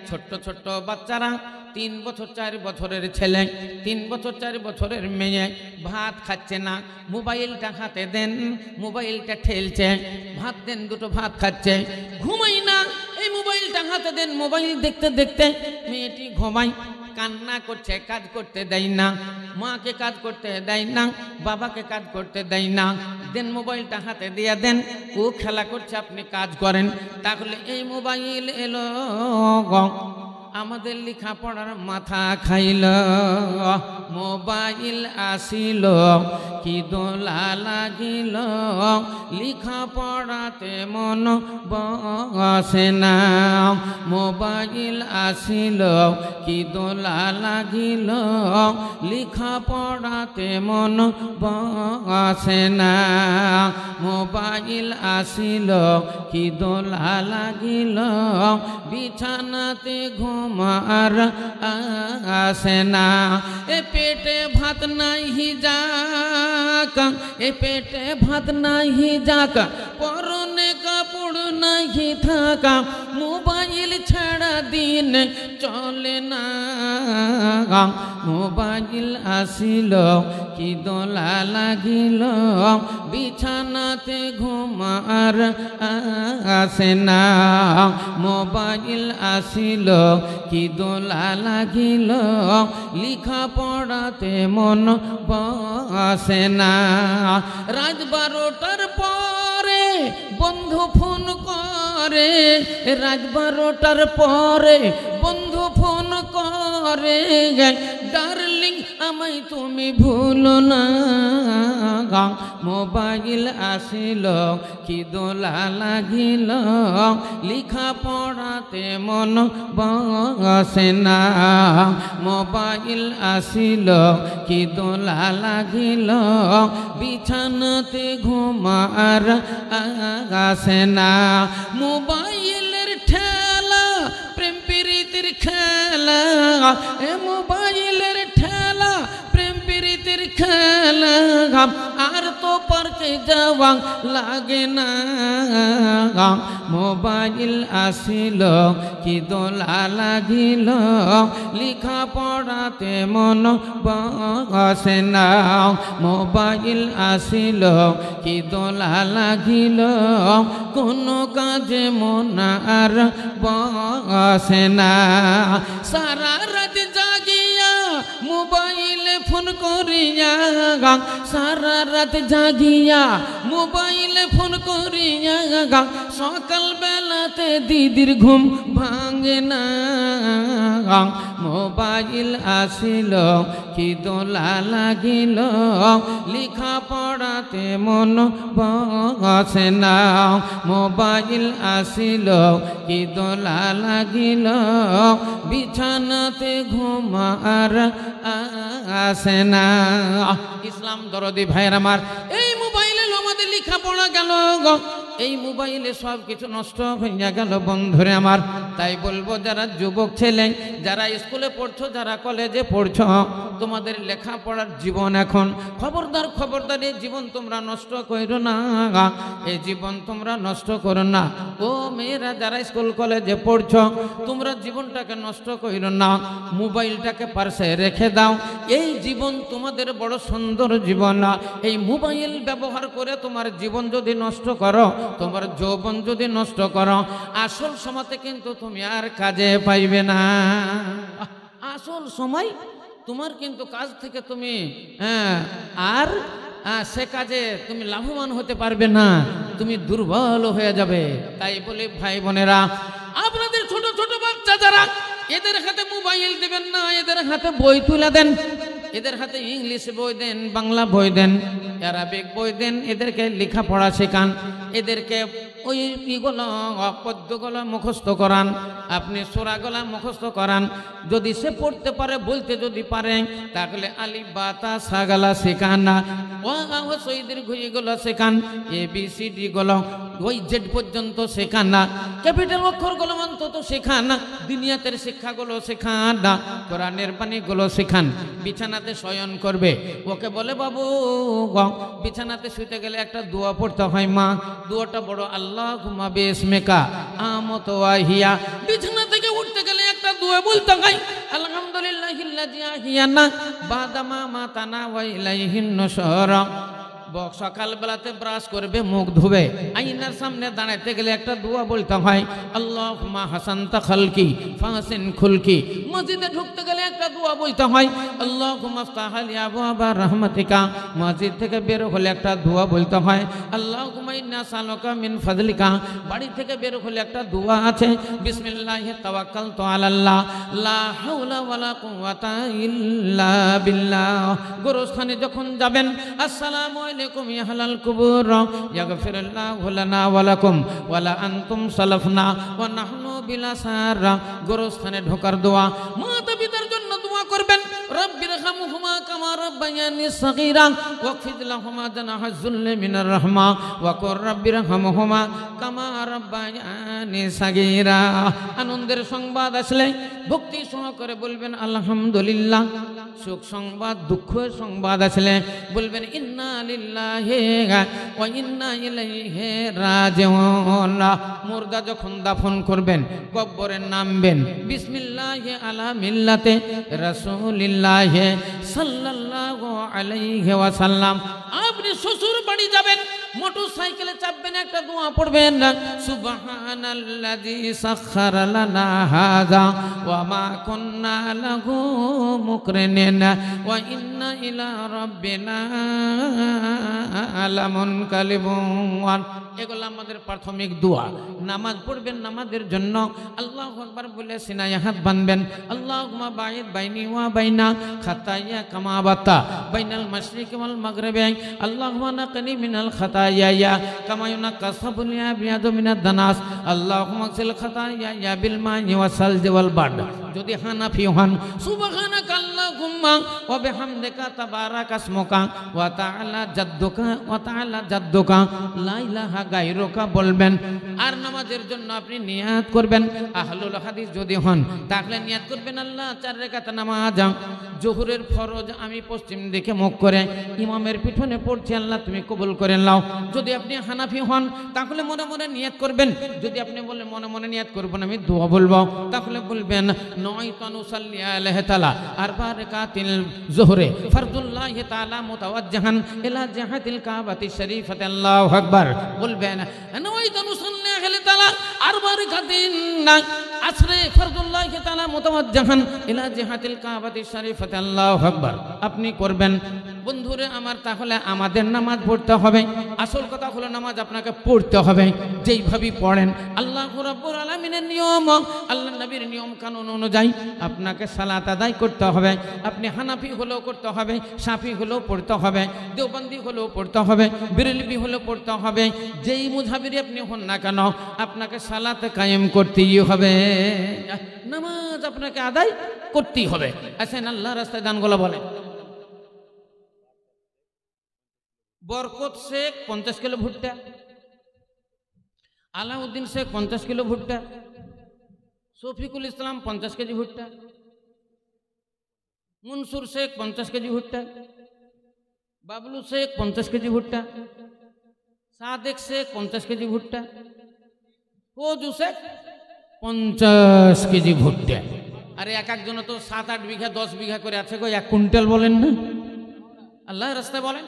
ছোট্ট ছোট্ট বাচ্চারা 3 বছর 4 বছরের ছেলে, 3 বছর 4 বছরের মেয়ে ভাত খাচ্ছে না, মোবাইলটা হাতে দেন, মোবাইলটা ঠেলছে, ভাত দেন, দুটো ভাত খাচ্ছে, ঘুমাই না, এই মোবাইলটা হাতে দেন, মোবাইল দেখতে দেখতে মেয়েটি ঘুমায়, কান্না করছে, কাজ করতে দেয় না, মাকে কাজ করতে দেয় না, বাবাকে কাজ করতে দেয় না, দেন মোবাইলটা হাতে দিয়ে দেন, ও খেলা করছে, আপনি কাজ করেন। তাহলে এই মোবাইল এলো, আমাদের লেখাপড়ার মাথা খাইল, মোবাইল আসিল, কি দোলা লাগিল, লেখাপড়াতে মন বসে না, মোবাইল আসিল, কি দোলা লাগিল, লেখাপড়াতে মন বসে না, মোবাইল আসিল, কি দোলা লাগিল, বিছানাতে ঘুমার আসে না, এ পেটে ভাত নাহি যাক, এ পেটে ভাত নাহি যাক, পরনে কাপড় নাহি থাকা, মোবাইল ছাড়া দিন চলে না, মোবাইল আসিল, কি দোলা লাগিল, বিছানাতে ঘুমার আসে না, মোবাইল আসিল, কি দোলা লাগিল, লিখা পড়াতে মন বসে না, রাত 12টার পরে বন্ধু ফোন করে, রাত 12টার পরে বন্ধু ফোন করে, ডার্লিং আমায় তুমি ভুলো না, মোবাইল আসিল, কি দোলা লাগিল, লিখা পড়াতে মন বসে না, মোবাইল আসিল, কি দোলা লাগিল, বিছানাতে ঘুমার আসে না, মোবাইলের ঠেলা প্রেম প্রীতির খেলা, এ মোবাইলের ঠেলা প্রেম প্রীতির খেলা, আর তো পার্কে যাওয়া লাগে না, মোবাইল আসিল, কি দোলা লাগিল, লিখা পড়াতে মন বসে না, মোবাইল আসিল, কি দোলা লাগিল, কোনো কাজে মন আর বসে না, সারা রাত জাগিয়া মোবাইলে ফোন করিয়া, সারা রাত জাগিয়া মোবাইলে ফোন করিয়া, সকাল বেলাতে দিদির ঘুম ভাঙে না, মোবাইল আসিল, কি দোলা লাগিল, লিখা পড়াতে মন বসে না, মোবাইল আসিল, কি দোলা লাগিল, বিছানাতে ঘুমার আসে না। ইসলাম দরদি ভাইয়ের আমার, এই মোবাইলে আমাদের লেখাপড়া গেল, এই মোবাইলে সব কিছু নষ্ট হইয়া গেল বন্ধুরে আমার। তাই বলবো যারা যুবক ছেলে, যারা স্কুলে পড়ছো, যারা কলেজে পড়ছো, তোমাদের লেখাপড়ার জীবন এখন, খবরদার খবরদার এই জীবন তোমরা নষ্ট করো না, এই জীবন তোমরা নষ্ট করো না। ও মেয়েরা যারা স্কুল কলেজে পড়ছো, তোমরা জীবনটাকে নষ্ট করো না, মোবাইলটাকে পাশে রেখে দাও। এই জীবন তোমাদের বড় সুন্দর জীবন, এই মোবাইল ব্যবহার করে তোমার জীবন যদি নষ্ট করো, তোমার যৌবন যদি নষ্ট করো, আসল সময়তে কিন্তু তুমি আর কাজে পাইবে না। আসল সময় তোমার কিন্তু কাজ থেকে তুমি আর সে কাজে তুমি লাভবান হতে পারবে না, তুমি দুর্বল হয়ে যাবে। তাই বলে ভাই বোনেরা, আপনাদের ছোট ছোট বাচ্চা যারা, এদের হাতে মোবাইল দেবেন না, এদের হাতে বই তুলে দেন, এদের হাতে ইংলিশ বই দেন, বাংলা বই দেন, আরবিক বই দেন, এদেরকে লেখাপড়া শেখান, এদেরকে ওই ইগুলো পদ্যগুলো মুখস্থ করান, আপনি সূরাগুলো মুখস্থ করান। যদি সে পড়তে পারে, বলতে যদি পারে, তাহলে আলিফ বা তা সাগালা শেখান না, ও শহীদের ঘুরিগুলো শেখান, ABCD গুলো ওই জেড পর্যন্ত শেখান না, ক্যাপিটাল অক্ষরগুলো অন্তত শেখান না, দুনিয়াতের শিক্ষাগুলো শেখান না, কোরআনের বাণীগুলো শেখান। বিছানাতে শয়ন করবে, ওকে বলে বাবু বিছানাতে শুতে গেলে একটা দোয়া পড়তে হয় মা, দোয়াটা বড়, আল্লাহুম্মা বিসমিকা আমতু ওয়া হিয়া। বিছানা থেকে উঠতে গেলে একটা দোয়া বলতে হয় আলহামদুলিল্লাহিল্লাযী আহিয়ানা বাদা মা মাতানা ওয়া ইলাইহিন নুশুর। সকালবেলাতে ব্রাশ করবে, মুখ ধুবে, আয়নার সামনে দাঁড়াতে গেলে একটা দোয়া বলতে হয় আল্লাহুম্মা হাসানতা খালকি ফাহসিন খুলকি। মসজিদে ঢুকতে গেলে একটা দোয়া বলতে হয় আল্লাহুম্মা আফতাহ লি আবওয়াবা রাহমাতিকা। মসজিদ থেকে বের হলে একটা দোয়া বলতে হয় আল্লাহুম্মা ইন্না নাসআলুকা মিন ফাদলিকা। বাড়ি থেকে বের হলে একটা দোয়া আছে বিসমিল্লাহি তাওয়াক্কালতু আলাল্লাহ লা হাওলা ওয়ালা কুওয়াতা ইল্লা বিল্লাহ। গোরস্থানে যখন যাবেন আসসালামু আলাইকুম ইয়া আহলাল কুবুর ইয়াগফিরুল্লাহু লানা ওয়া লাকুম ওয়া লা আনতুম সালাফনা ওয়া নাহনু বিলাসার। গোরস্থানে ঢোকার দোয়া। মাতা পিতার জন্য দোয়া করবেন রব্বিরহামহুমা কামা রাব্বায়ানি সাগীরা ওয়াকফিদ লাহুমা জানাহাজ যুল্লি মিনার রাহমা ওয়া কুর রব্বিরহামহুমা কামা রাব্বায়ানি সাগীরা। আনন্দের সংবাদ আসলে ভক্তি সহকারে বলবেন আলহামদুলিল্লাহ। সুখ সংবাদ, দুঃখের সংবাদ আসলে বলবেন ইন্না লিল্লাহি ওয়া ইন্না ইলাইহি রাজিউন। মুর্দা যখন দাফন করবেন, কবরে নামবেন বিসমিল্লাহি আলা মিল্লাতে রাসূলিল্লাহি সাল্লাল্লাহু আলাইহি ওয়াসাল্লাম। আপনি শ্বশুর বাড়ি যাবেন, মোটর সাইকেলে চাপবেন, একটা দোয়া পড়বেন সুবহানাল্লাযী সাখখারা লানা হাযা ওয়া মা কুন্না লাহু মুকরিনিন ওয়া ইন্না ইলা রাব্বিনা লামুনকালিবুন। এগুলো আমাদের প্রাথমিক দোয়া। নামাজ পড়বেন, নামাজের জন্য আল্লাহু আকবার বলে সিনায় হাত বাঁধবেন আল্লাহুম্মা বাঈদ বাইনি ওয়া বাইনা খাতায়া কামা বাতা বাইনাল মাশরিকি ওয়াল মাগরিবি আল্লাহুম্মা নাকনি মিনাল খাতায়া কামা ইউনাক্কাস সাবুল আবিয়াদু মিনাদ দানাস আল্লাহুম্মা গসিল খাতায়া বিল মা'i ওয়াস সালজি ওয়াল বারদ। যদি হানাফি হন সুবহানাকা আল্লাহুম্মা ওয়া বিহামদিকা তাবারাকা ইসমুকা ওয়া তাআলা জাদ্দুকা লা ইলাহা গায়রুকা বলবেন। আর নামাজের জন্য আপনি নিয়াত করবেন আহলুল হাদিস যদি হন তাহলে নিয়াত করবেন আল্লাহ 4 রাকাত নামাজ জোহরের ফরজ আমি পশ্চিম দিকে মুখ করে ইমামের পিছনে পড়ছি, আল্লাহ তুমি কবুল করে নাও। যদি আপনি হানাফি হন তাহলে মনে মনে নিয়াত করবেন। যদি আপনি বলেন মনে মনে নিয়াত করবেন আমি দোয়া বলবো, তাহলে বলবেন নাওয়াইতু নুসাল্লি আলাইহি তাআলা আরবা রাকাতিল যুহরে ফরদুল্লাহি তাআলা মুতাওয়াজ্জিহান ইলা জিহাতিল কাবাতি শরীফাতি আল্লাহু আকবার। বলবেন নাওয়াইতু নুসাল্লি আলাইহি তাআলা আরবা রাকাতিন আসরে ফরদুল্লাহি তাআলা মুতাওয়াজ্জিহান ইলা জিহাতিল কাবাতি শরীফাতি আল্লাহু আকবার। আপনি করবেন। বন্ধুরে আমার, তাহলে আমাদের নামাজ পড়তে হবে। আসল কথা হলো নামাজ আপনাকে পড়তে হবে যেইভাবে পড়েন। আল্লাহ রাব্বুল আলামিনের নিয়ম, আল্লাহ নবীর নিয়ম কানুন অনুযায়ী আপনাকে সালাত আদায় করতে হবে। আপনি হানাফি হলেও করতে হবে, শাফি হলেও পড়তে হবে, দেওবন্দি হলেও পড়তে হবে, বেরেলভি হলেও পড়তে হবে। যেই মুজাহিরি আপনি হন না কেন আপনাকে সালাত কায়েম করতেই হবে, নামাজ আপনাকে আদায় করতেই হবে। আসেন আল্লাহ রাস্তায় দানগুলো বলে। বরকত শেখ 50 কিলো ভুট্টা, আলাউদ্দিন শেখ 50 কিলো ভুট্টা, শফিকুল ইসলাম 50 কেজি ভুট্টা, মনসুর শেখ 50 কেজি ভুট্টা, বাবলু শেখ 50 কেজি ভুট্টা, সাদেক শেখ 50 কেজি ভুট্টা, ফৌজু শেখ 50 কেজি ভুট্টা। আরে এক একজন তো 7-8 বিঘা 10 বিঘা করে আছে গো, 1 কুইন্টাল বলেন না, আল্লাহ রাস্তায় বলেন।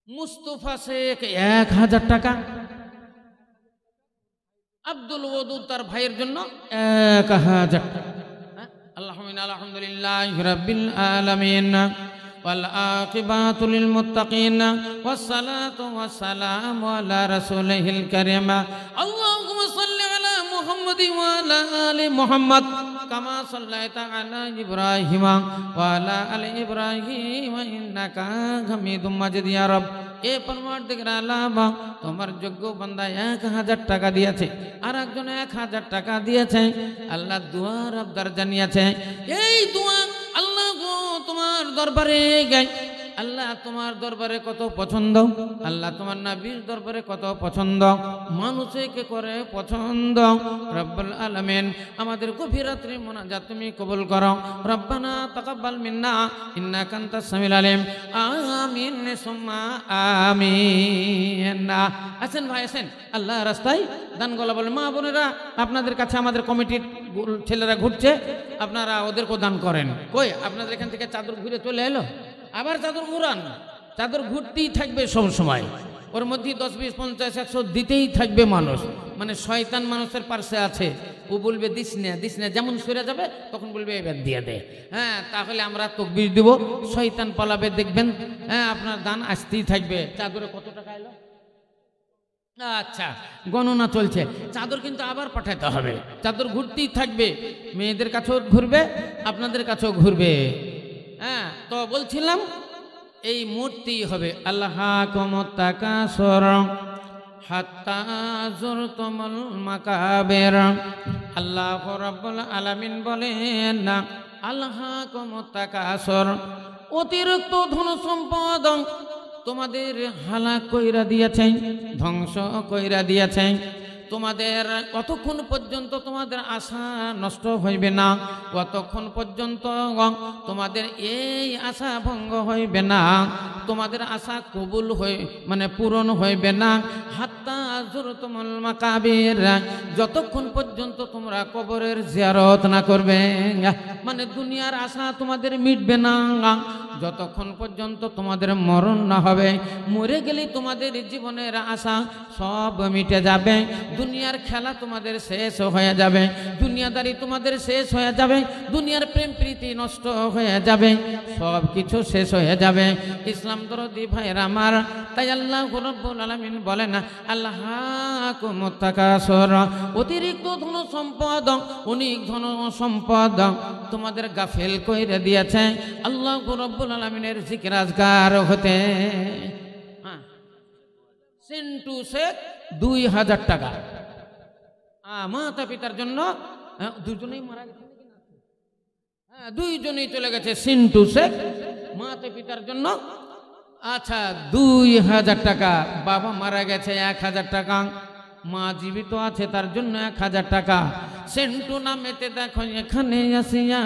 মুস্তফা শেখ 1000 টাকা, আব্দুল ওদুদ তার ভাইয়ের জন্য 1000 টাকা। আলহামদুলিল্লাহি রাব্বিল আলামিন ওয়াল আকিবাতু লিল মুত্তাকিন ওয়াস সালাতু ওয়াস সালামু আলা রাসূলিল কারীম আল্লাহুম্মা সাল্লি আলা মুহাম্মাদি ওয়া আলা আলি মুহাম্মাদ কামা সাল্লাইতা আলা ইব্রাহিম ওয়া আলা আলি ইব্রাহিম ইন্নাকা হামিদুম মাজিদ। ইয়া রব, এ পরমার্দিগার আলাম তোমার যোগ্য বান্দা 1000 টাকা দিয়েছে, আর একজন 1000 টাকা দিয়েছে। আল্লাহ দুয়ার আবদার জানিয়েছে, এই দোয়া আল্লাহ গো তোমার দরবারে গাই। আল্লাহ তোমার দরবারে কত পছন্দ, আল্লাহ তোমার নবীর দরবারে কত পছন্দ, মানুষে কে করে পছন্দ। রব্বুল আলামিন আমাদের গভীর রাত্রি মোনাজাত তুমি কবুল করো। রব্বানা তাকাব্বাল মিন্না ইন্নাকা আনতাস সামিউল আলিম। আমিন সুম্মা আমিন। আসেন ভাই আসেন, আল্লাহ রাস্তায় দান গলা বলে। মা বোনেরা আপনাদের কাছে আমাদের কমিটির ছেলেরা ঘুরছে, আপনারা ওদেরকেও দান করেন। কই আপনাদের এখান থেকে চাদর ঘুরে চলে এলো, আবার চাদর ঘুরান। চাদর ঘুরতেই থাকবে সব সময়, ওর মধ্যে 10, 20, 50, 100 দিতেই থাকবে মানুষ। মানে শয়তান মানুষের পাশে আছে, ও বলবে দিস না, যেমন সরে যাবে তখন বলবে এবার দিয়ে দে। হ্যাঁ, তাহলে আমরা তকবির দিব, শয়তান পালাবে, দেখবেন হ্যাঁ আপনার দান আসতেই থাকবে। চাদরে কত টাকা এলো? আচ্ছা, গণনা চলছে। চাদর কিন্তু আবার পাঠাতে হবে, চাদর ঘুরতেই থাকবে, মেয়েদের কাছেও ঘুরবে, আপনাদের কাছেও ঘুরবে। হ্যাঁ, তো বলছিলাম এই মূর্তি হবে আল্লাহ কুমুত্তাকাসুর হাত্তা যুরতুমুল মাকাবির। আল্লাহ রাব্বুল আলামিন বলেন না আল্লাহ কুমুত্তাকাসুর, অতিরিক্ত ধন সম্পদ তোমাদের হালাক কইরা দিয়েছেন, ধ্বংস কইরা দিয়েছেন। তোমাদের কতক্ষণ পর্যন্ত তোমাদের আশা নষ্ট হইবে না, কতক্ষণ পর্যন্ত তোমাদের এই আশা ভঙ্গ হইবে না, তোমাদের আশা কবুল মানে পূরণ হইবে না। হাত্তা যুরতুমুল মাকাবির, যতক্ষণ পর্যন্ত তোমরা কবরের জিয়ারত না করবে, মানে দুনিয়ার আশা তোমাদের মিটবে না যতক্ষণ পর্যন্ত তোমাদের মরণ না হবে। মরে গেলেই তোমাদের জীবনের আশা সব মিটে যাবে, দুনিয়ার খেলা তোমাদের শেষ হয়ে যাবে, দুনিয়াদারি তোমাদের শেষ হয়ে যাবে, দুনিয়ার প্রেম প্রীতি নষ্ট হয়ে যাবে, সব কিছু শেষ হয়ে যাবে। ইসলাম দরদি ভাইরা আমার, তাই আল্লাহ রাব্বুল আলামিন বলেন আল্লাহ কুমুত্তাকাসুর, অতিরিক্ত ধন সম্পদ, অনেক ধন সম্পদ তোমাদের গাফেল কইরে দিয়েছে আল্লাহ রাব্বুল আলামিনের জিকির আজকার হতে। হ্যাঁ, সিন্টু শেখ 2000 টাকা মাতা পিতার জন্য। দুজনেই মারা গেছে, হ্যাঁ দুইজনেই চলে গেছে। সিন্টু শেখ মাতা পিতার জন্য আচ্ছা 2000 টাকা, বাবা মারা গেছে 1000 টাকা, মা জীবিত আছে তার জন্য 1000 টাকা। সেন্টু নামেতে দেখো এখানে আসিয়া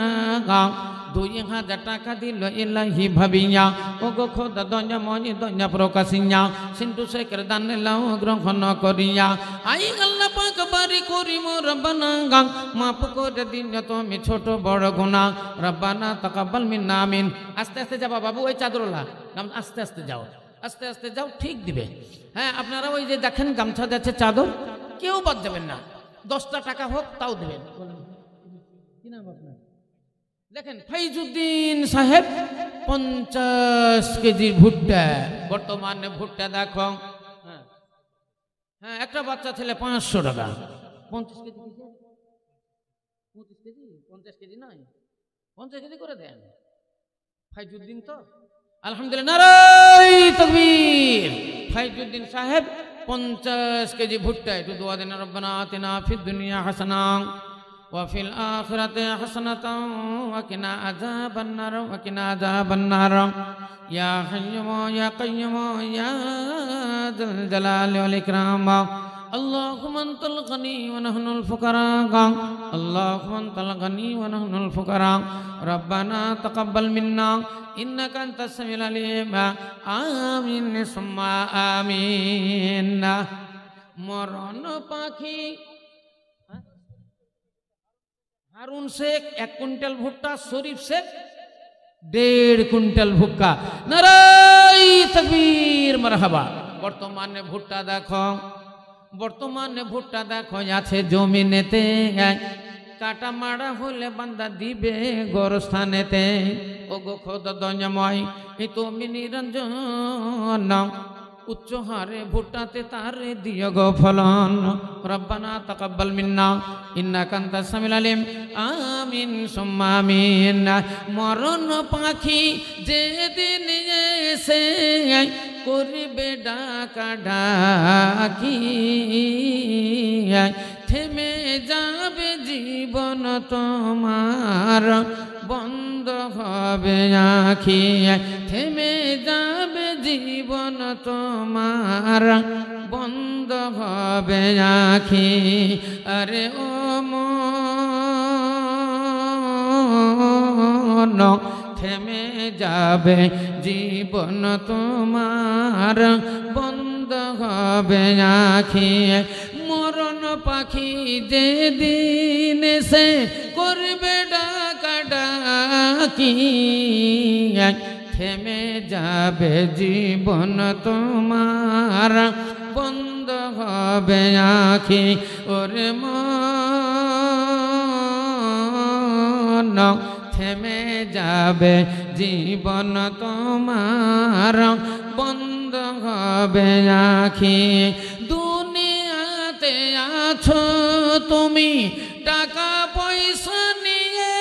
2000 টাকা দিল ইলাহি ভাবিয়া, ও গো খোদা দঞ্জা মনি দঞ্জা প্রকাশিয়া, সিন্টু শেখের দান লাও গ্রহণ করিয়া। আই আল্লাহ পাক বারি করিম রব্বানা, মাফ করে দিন তুমি ছোট বড় গুনাহ, রব্বানা তাকাব্বাল মিন্না আমিন। আস্তে আস্তে যাবা বাবু, ওই চাদরলা আস্তে আস্তে যাও, আস্তে আস্তে যাও, ঠিক দিবে। হ্যাঁ, আপনারা ওই যে দেখেন গামছা যাচ্ছে, চাদর কেউ বাদ যাবেন না, 10টা টাকা হোক তাও দেবেন। কি নাম আপনার? দেখেন ফাইজুদ্দিন সাহেব 50 কেজি ভুট্টা, বর্তমানে ভুট্টা দেখো। হ্যাঁ, একটা বাচ্চা ছেলে 500 টাকা। 50 কেজি, 25 কেজি, 50 কেজি নয়, 50 কেজি করে দেন। ফাইজুদ্দিন তো আলহামদুলিল্লাহ, নারায়ে তাকবীর। ফাইজুদ্দিন সাহেব 50 কেজি ভুট্টা। একটু দোয়া দেন, রব্বানা আতিনা ফিদ দুনিয়া হাসানা ওয়া ফিল আখিরাতি হাসানাতাও ওয়া কিনা আযাবান নার ওয়া কিনা আযাবান নার। ইয়া হাইয়্যুম ইয়া কাইয়্যুম ইয়া যাল জালালি ওয়াল ইকরাম। اللهم انت الغني ونحن الفقراء، اللهم انت الغني ونحن الفقراء، ربنا تقبل منا انك انت السميع العليم، آمين ثم آمين। মরণ পাখি হারুন শেখ 1 কুইন্টাল ভুট্টা, শরীফ শেখ 1.5 কুইন্টাল ভুট্টা। নারায়ে তাকবীর, মারহাবা। বর্তমানে ভুট্টা দেখো, বর্তমানে ভুট্টা দেখো আছে জমিনেতে, কাটা মারা হলে বান্দা দিবে গোরস্থানেতে। ও গো খোদা দয়াময়, এই তুমি নিরঞ্জন, উচ্চ হারে ভুট্টাতে তারে দিও গো ফলন। রব্বানা তাকাব্বাল মিন্না ইন্নাকা আনতাস সামিউল আলিম, আমিন সুম্মা আমিন। মরণ পাখি যেদিন এসে করবে ডাকা ডাকি, থেমে যাবে জীবন তোমার, বন্ধ হবে আখি থেমে যাবে জীবন তোমার বন্ধ হবে আখি আরে ও মন থেমে যাবে জীবন তোমার বন্ধ হবে আখি মরণ পাখি যেদিন সে করবে ডাকা ডাকি থেমে যাবে জীবন তোমার বন্ধ হবে আখি ওরে মন থেমে যাবে জীবন তোমার বন্ধ হবে আখি দুনিয়াতে আছো তুমি টাকা পয়সা নিয়ে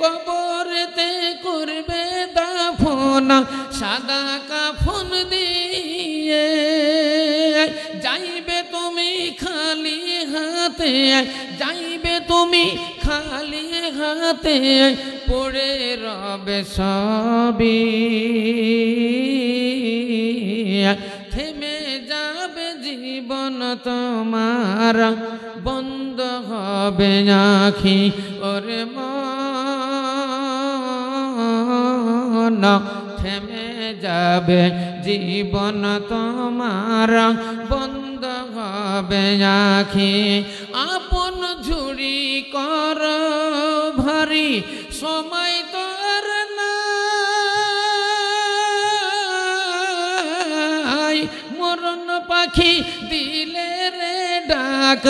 কবরেতে করবে দাফন সাদা কাফন দিয়ে যাইবে তুমি খালি হাতে যাইবে তুমি খালি হাতে পড়ে রবে সবই থেমে যাবে জীবন তোমার বন্ধ হবে আখি ওরে মন থেমে যাবে জীবন তোমার বন্ধ হবে আখি আপন ঝুড়ি কর ভারী সময় তোর নাই মরণ পাখি দিলে রে ডাক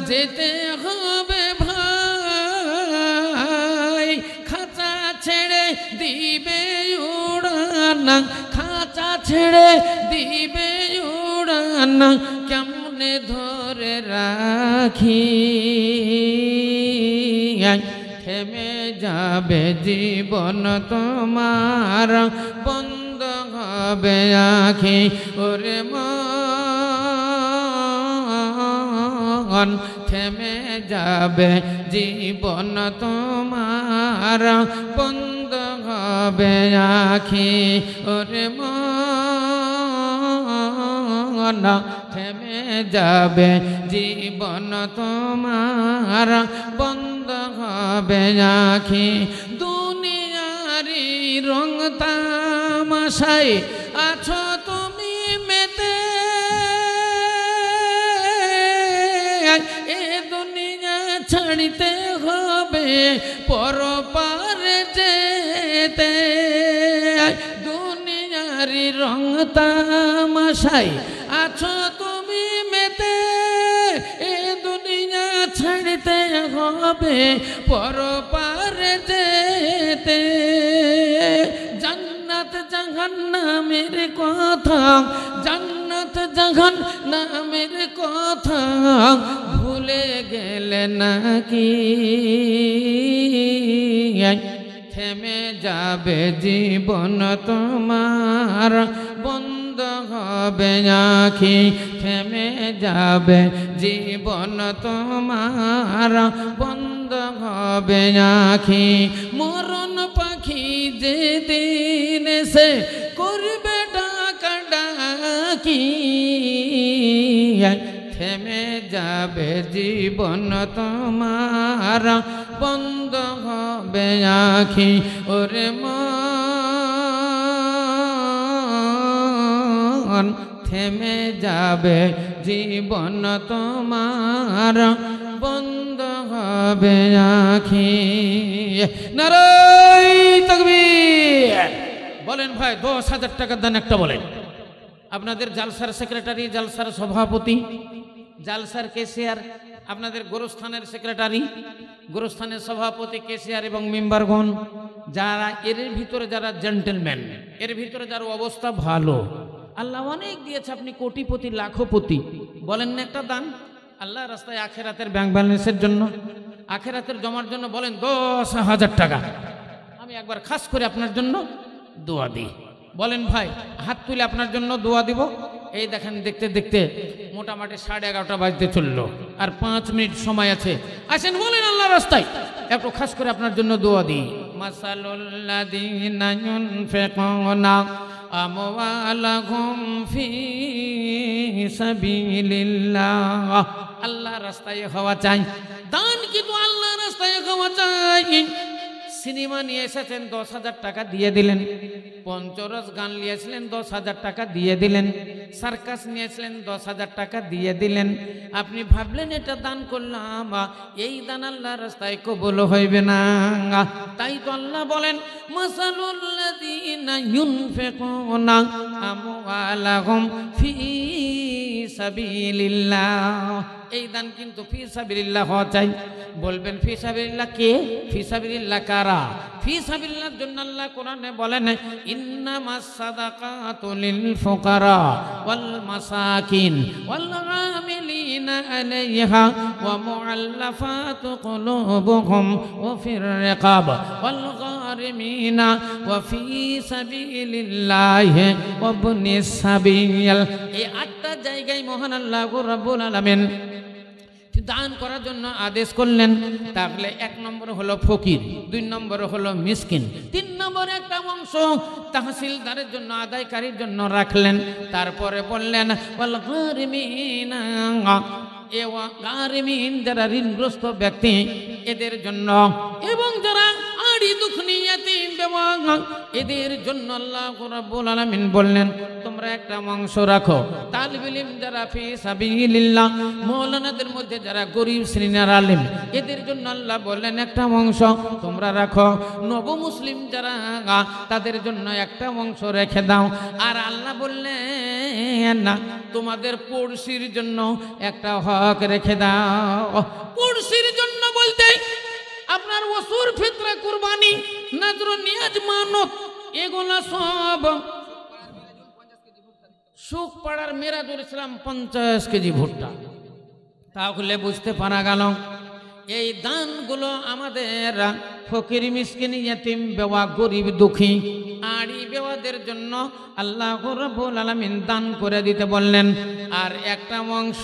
যেতে হবে ভাই খাঁচা ছেড়ে দিবে উড়ান খাঁচা ছেড়ে দিবে উড়ান কেমনে ধরে রাখি থেমে যাবে জীবন তোমার বন্ধ হবে আখি ওরে মন থেমে যাবে জীবন তোমার বন্ধ হবে আখি ওরে মন থেমে যাবে জীবন তোমার বন্ধ হবে আখি দুনিয়ারি রং তামাশায় আছো তুমি মেতে এ দুনিয়া ছাড়িতে হবে পরপারে যেতে দুনিয়ারি রং তামাশায় আছো তুমি মেতে এ দুনিয়া ছাড়িতে হবে পরপারে যেতে জান্নাত জাহান্নামের কথা জান্নাত জাহান্নামের কথা ভুলে গেলে নাকি থেমে যাবে জীবন তোমার বন্ধ হবে আখি থেমে যাবে জীবন তোমার বন্ধ হবে আখি মরণ পাখি যেদিন সে করবে ডাকা ডাকি থেমে যাবে জীবন তোমার বন্ধ হবে আখি ওরে মন থেমে যাবে জীবন তোমার বন্ধ হবে আখি নারায়ে তাকবীর বলেন ভাই 10,000 টাকা দেন একটা বলেন আপনাদের জালসার সেক্রেটারি জালসার সভাপতি জালসার কেসিয়ার আপনাদের গোরস্থানের সেক্রেটারি গোরস্থানের সভাপতি কেসিয়ার এবং মেম্বারগণ যারা এর ভিতরে যারা জেন্টলম্যান এর ভিতরে যার অবস্থা ভালো আল্লাহ অনেক দিয়েছে আপনি কোটিপতি লাখপতি বলেন না একটা দান আল্লাহ রাস্তায় আখেরাতের ব্যাংক ব্যালেন্সের জন্য আখেরাতের জমার জন্য বলেন 10,000 টাকা আমি একবার খাস করে আপনার জন্য দোয়া দিই বলেন ভাই হাত তুলে আপনার জন্য দোয়া দিব এই দেখেন দেখতে দেখতে মোটামুটি 11:30 বাজতে চললো, আর 5 মিনিট সময় আছে। আসেন বলেন আল্লাহ রাস্তায় একটু খাস করে আপনার জন্য দোয়া দিই। মাসালুল্লাযীনা ইউনফিকুনা আমওয়ালাহুম ফি সাবিলিল্লাহ। আল্লাহ রাস্তায় হওয়া চাই, দান কিন্তু আল্লাহ রাস্তায় হওয়া চাই। সিনেমা নিয়ে এসেছেন, 10,000 টাকা দিয়ে দিলেন। পঞ্চরস গান নিয়েছিলেন, 10,000 টাকা দিয়ে দিলেন। সার্কাস নিয়েছিলেন, 10,000 টাকা দিয়ে দিলেন। আপনি ভাবলেন এটা দান করলাম, এই দান আল্লাহ রাস্তায় কবুল হইবে না। তাই তো আল্লাহ বলেন মাসালুল্লাযীনা ইউনফিকুনা আমওয়ালাহুম ফি সাবিলিল্লাহ। এই দান কিন্তু ফি সাবিলিল্লাহ হওয়া চাই। বলবেন ফি সাবিলিল্লাহ কে? ফি সাবিলিল্লাহ কারা? ফি সাবিলিল্লাহর জন্য আল্লাহ কোরআনে বলেন ইন্নামাস সাদাকাতু লিল ফুকারা ওয়াল মাসাকিন ওয়াল আমিলিনা আলাইহা ওয়া মুআল্লাফাতু কুলুবুহুম ওয়া ফির রিকাব ওয়াল গারিমিনা ওয়া ফি সাবিলিল্লাহি ওয়া ইবনিস সাবিল। এই 8টা জায়গায় মহান আল্লাহ রাব্বুল আলামিন দান করার জন্য আদেশ করলেন। তাহলে 1 নম্বর হলো ফকির, 2 নম্বর হলো মিসকিন, 3 নম্বর একটা অংশ তাহসিলদারের জন্য, আদায়কারীর জন্য রাখলেন। তারপরে বললেন ওয়াল গারিমিনা, গারিমিন যারা ঋণগ্রস্ত ব্যক্তি এদের জন্য, এবং যারা আড়ি দুঃখী ইয়াতীম বেওয়া এদের জন্য আল্লাহ রাব্বুল আলামিন বললেন তোমরা একটা অংশ রাখো। তালিবুল ইলম যারা ফি সাবিলিল্লাহ, মাওলানাদের মধ্যে যারা গরীব শ্রেণীর আলেম এদের জন্য আল্লাহ বললেন একটা অংশ তোমরা রাখো। নব মুসলিম যারা তাদের জন্য একটা অংশ রেখে দাও। আর আল্লাহ বললেন না তোমাদের পড়শির জন্য একটা হক রেখে দাও। পড়শির জন্য বলতে আপনার ওসুর ফিতরা, কুরবানি, নাজর, নিয়াজ, মানত এগুলা সব। সুখ পাড়ার মেরাজুল ইসলাম 50 কেজি ভুট্টা। তাহলে বুঝতে পারা গেল এই দানগুলো আমাদের ফকির, মিসকিন, ইয়াতীম, বেওয়া, গরিব, দুঃখী, আড়ি বেওয়াদের জন্য আল্লাহ রাব্বুল আলামিন দান করে দিতে বললেন। আর একটা অংশ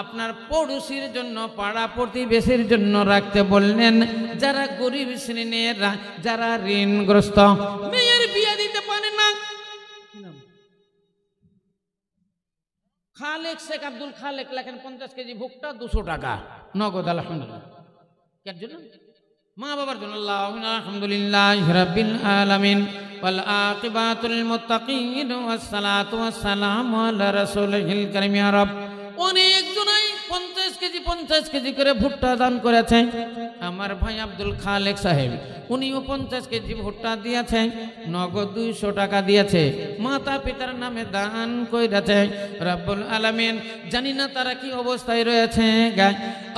আপনার পড়োশির জন্য, পাড়া প্রতিবেশীর জন্য রাখতে বললেন। যারা গরিব শ্রেণীর, যারা ঋণগ্রস্ত, মেয়ের বিয়ে দিতে পারে না। খালেক শেখ আব্দুল খালেক লেখেন 50 কেজি ভুট্টা 200 টাকা নগদ। আলহামদুলিল্লাহ। কার জন্য? মা বাবার জন্য। আলহামদুলিল্লাহি রাব্বিল আলামিন ওয়াল আকিবাতুল মুত্তাকিন ওয়াস সালাতু ওয়াস সালামু আলা রাসূলিল কারীম। ইয়া রাব, অনেক জনাই 50 কেজি করে ভুট্টা দান করেছে। আমার ভাই আব্দুল খালেক সাহেব উনিও 50 কেজি ভুট্টা দিয়েছে, নগদ 200 টাকা দিয়েছে, মাতা পিতার নামে দান করেছে। রব্বুল আলামিন জানি না তারা কি অবস্থায় রয়েছে,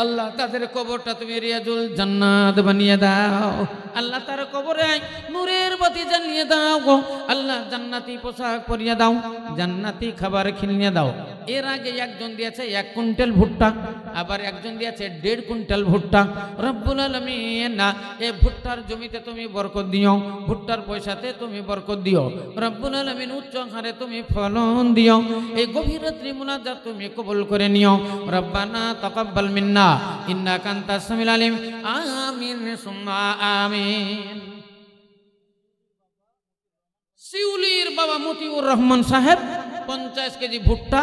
আল্লাহ তাদের কবরটা তুমি রিয়াজুল জান্নাত বানিয়ে দাও। আল্লাহ তার কবরে নূরের বাতি জ্বালিয়ে দাও। আল্লাহ জান্নাতি পোশাক পরিয়ে দাও, জান্নাতি খাবার খিলিয়ে দাও। এর আগে একজন দিয়েছে 1 কুইন্টাল ভুট্টা, আবার একজন দিয়েছে 1.5 কুইন্টাল ভুট্টা। রব্বুল আলামিন এই ভুট্টার জমিতে তুমি বরকত দিও, ভুট্টার পয়সাতে তুমি বরকত দিও। রব্বুল আলামিন উচ্চ হারে তুমি ফলন দিও। এই গভীর রাত্রি মুনাজাত তুমি কবুল করে নিও। রব্বানা তাকাব্বাল মিন্না ইন্নাকা আনতাস সামিউল আলিম। আমিন সুম্মা আমিন। শিউলির বাবা মতিউর রহমান সাহেব 50 কেজি ভুট্টা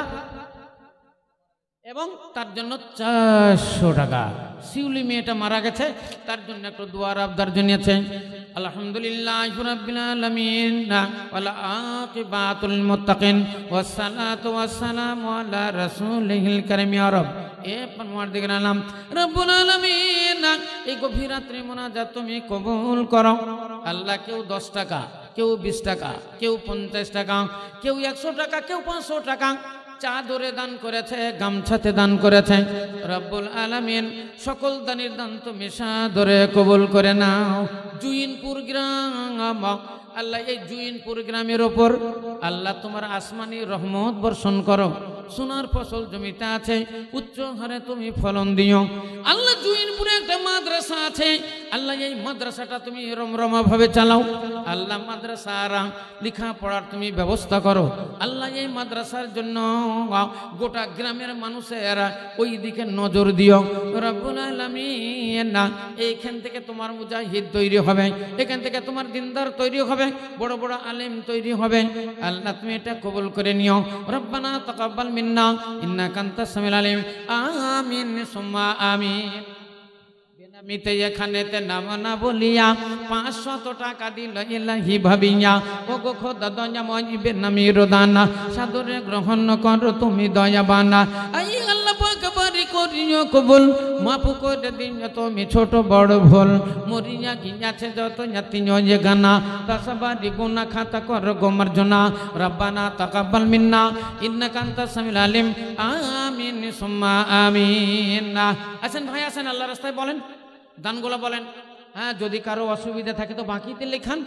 এবং তার জন্য 400 টাকা। শিউলি মেয়েটা মারা গেছে, তার জন্য একটু দোয়ার আবদার জানিয়েছে। আলহামদুলিল্লাহি রাব্বিল আলামিন ওয়াল আকিবাতুল মুত্তাকিন ওয়াস সালাতু ওয়াস সালামু আলা রাসূলিল কারীম। ইয়া রাব, এ পরওয়ারদিগার আলম রব্বুল আলামিন এই গভীর রাত্রি মুনাজাত তুমি কবুল করো। আল্লাহ, কেউ 10 টাকা, কেউ 20 টাকা, কেউ 50 টাকা, কেউ 100 টাকা, কেউ 500 টাকা চাদরে দান করেছে, গামছাতে দান করেছে। রব্বুল আলামিন সকল দানের দান তুমি সাদরে কবুল করে নাও। জুইনপুর গ্রাম, আল্লাহ এই জুইনপুর গ্রামের ওপর আল্লাহ তোমার আসমানি রহমত বর্ষণ করো। সোনার ফসল জমিতে আছে, উচ্চ হারে তুমি ফলন দিও। আল্লাহ জুইনপুরে একটা মাদ্রাসা আছে, আল্লাহ এই মাদ্রাসাটা তুমি রমরমা ভাবে চালাও। আল্লাহ মাদ্রাসার লেখাপড়ার তুমি ব্যবস্থা করো আল্লাহ। এই মাদ্রাসার জন্য গোটা গ্রামের মানুষের ওই দিকে নজর দিও রব্বুল আলামিন। না এইখান থেকে তোমার মুজাহিদ তৈরি হবে, এখান থেকে তোমার দিনদার তৈরি হবে, বড় বড় আলেম তৈরি হবে। আল্লাহ তুমি এটা কবুল করে নিও। রব্বানা তাকাব্বাল মিন্না ইন্নাকা আনতাস সামিউল আলিম। আমিন সুম্মা আমিন। বেনামিতে এখানেতে নাম না বলিয়া 500 টাকা দিল ইলাহি ভাবিয়া, ও গো খোদা দয়াময় বেনামির দানা সাদরে গ্রহণ করো তুমি দয়াবানা। আই আল্লাহ পাক বারি করিও কবুল, মাফ করে দিও তুমি ছোট বড় ভুল। মরিয়া গিয়াছে যত জাতিও যে গানা, তাসাবারি গুনাহ খাতা কর গো মার্জনা। রব্বানা তাকাব্বাল মিন্না ইন্নাকা আনতাস সামিউল আলিম। আমিন সুম্মা আমিন। আসেন ভাই আসেন, আল্লাহ রাস্তায় বলেন, দানগুলো বলেন। হ্যাঁ, যদি কারো অসুবিধা থাকে তো বাকিতে লিখান।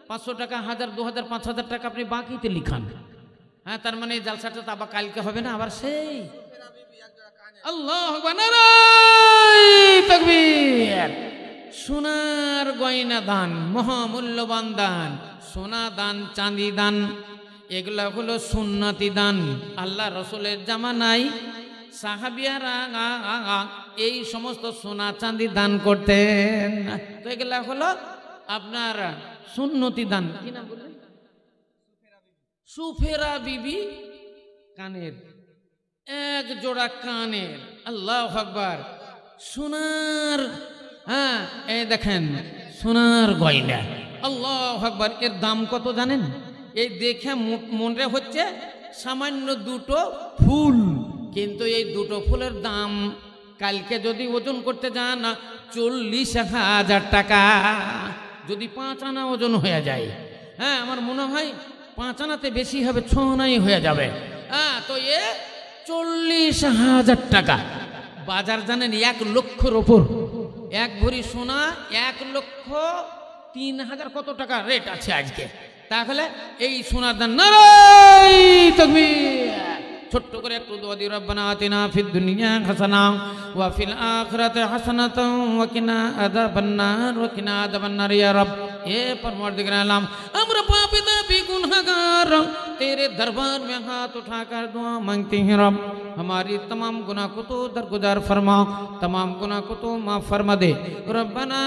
500 টাকা, 1000, 2000, 5000 টাকা আপনি বাকিতে লিখান। হ্যাঁ, তার মানে এই জালসাটা তো আবার কালকে হবে না, আবার সেই আল্লাহু আকবার, নারায়ে তাকবীর। সোনার গয়না দান, মহামূল্যবান দান, সোনা দান, চাঁদি দান, এগুলা হলো সুন্নতি দান। আল্লাহ রসুলের জামানায় সাহাবিয়ারা এই সমস্ত সোনা চাঁদি দান করতেন। তো এগুলা হলো আপনার সুন্নতি দান। কি নাম বললেন? সুফেরা বিবি কানের, এক জোড়া কানের। আল্লাহু আকবার। সোনার, হ্যাঁ এই দেখেন সোনার গয়না। আল্লাহু আকবার। এর দাম কত জানেন? এই দেখে মনে হচ্ছে সামান্য দুটো ফুল, কিন্তু এই দুটো ফুলের দাম কালকে যদি ওজন করতে যান 40,000 টাকা। যদি 5 আনা ওজন হয়ে যায়, হ্যাঁ আমার মনে হয় 5 আনাতে বেশি হবে, 6 আনাই হয়ে যাবে। হ্যাঁ, তো এ 40,000 টাকা। বাজার জানেন 1 লক্ষর ওপর। 1 ভরি সোনা 1,03,000 কত টাকা রেট আছে আজকে। তাহলে এই সোনার দান, নারায়ে তাকবীর। ছোট্ট করে একটু দোয়া দিই, রব্বানা আতিনা ফিদ দুনিয়া হাসানা ওয়া ফিল আখিরাতি হাসানাতাও ওয়া কিনা আযাবান্নার ওয়া কিনা আযাবান্নার ইয়া রব। এ परवरदिगार आलम, আমরা পাপী দাবি गुनहगार तेरे दरबार में हाथ उठाकर दुआ मांगते हैं रब। हमारी तमाम गुनाह को तो दरगुजार फरमा, तमाम गुनाह को तो माफ फरमा दे। रब्बना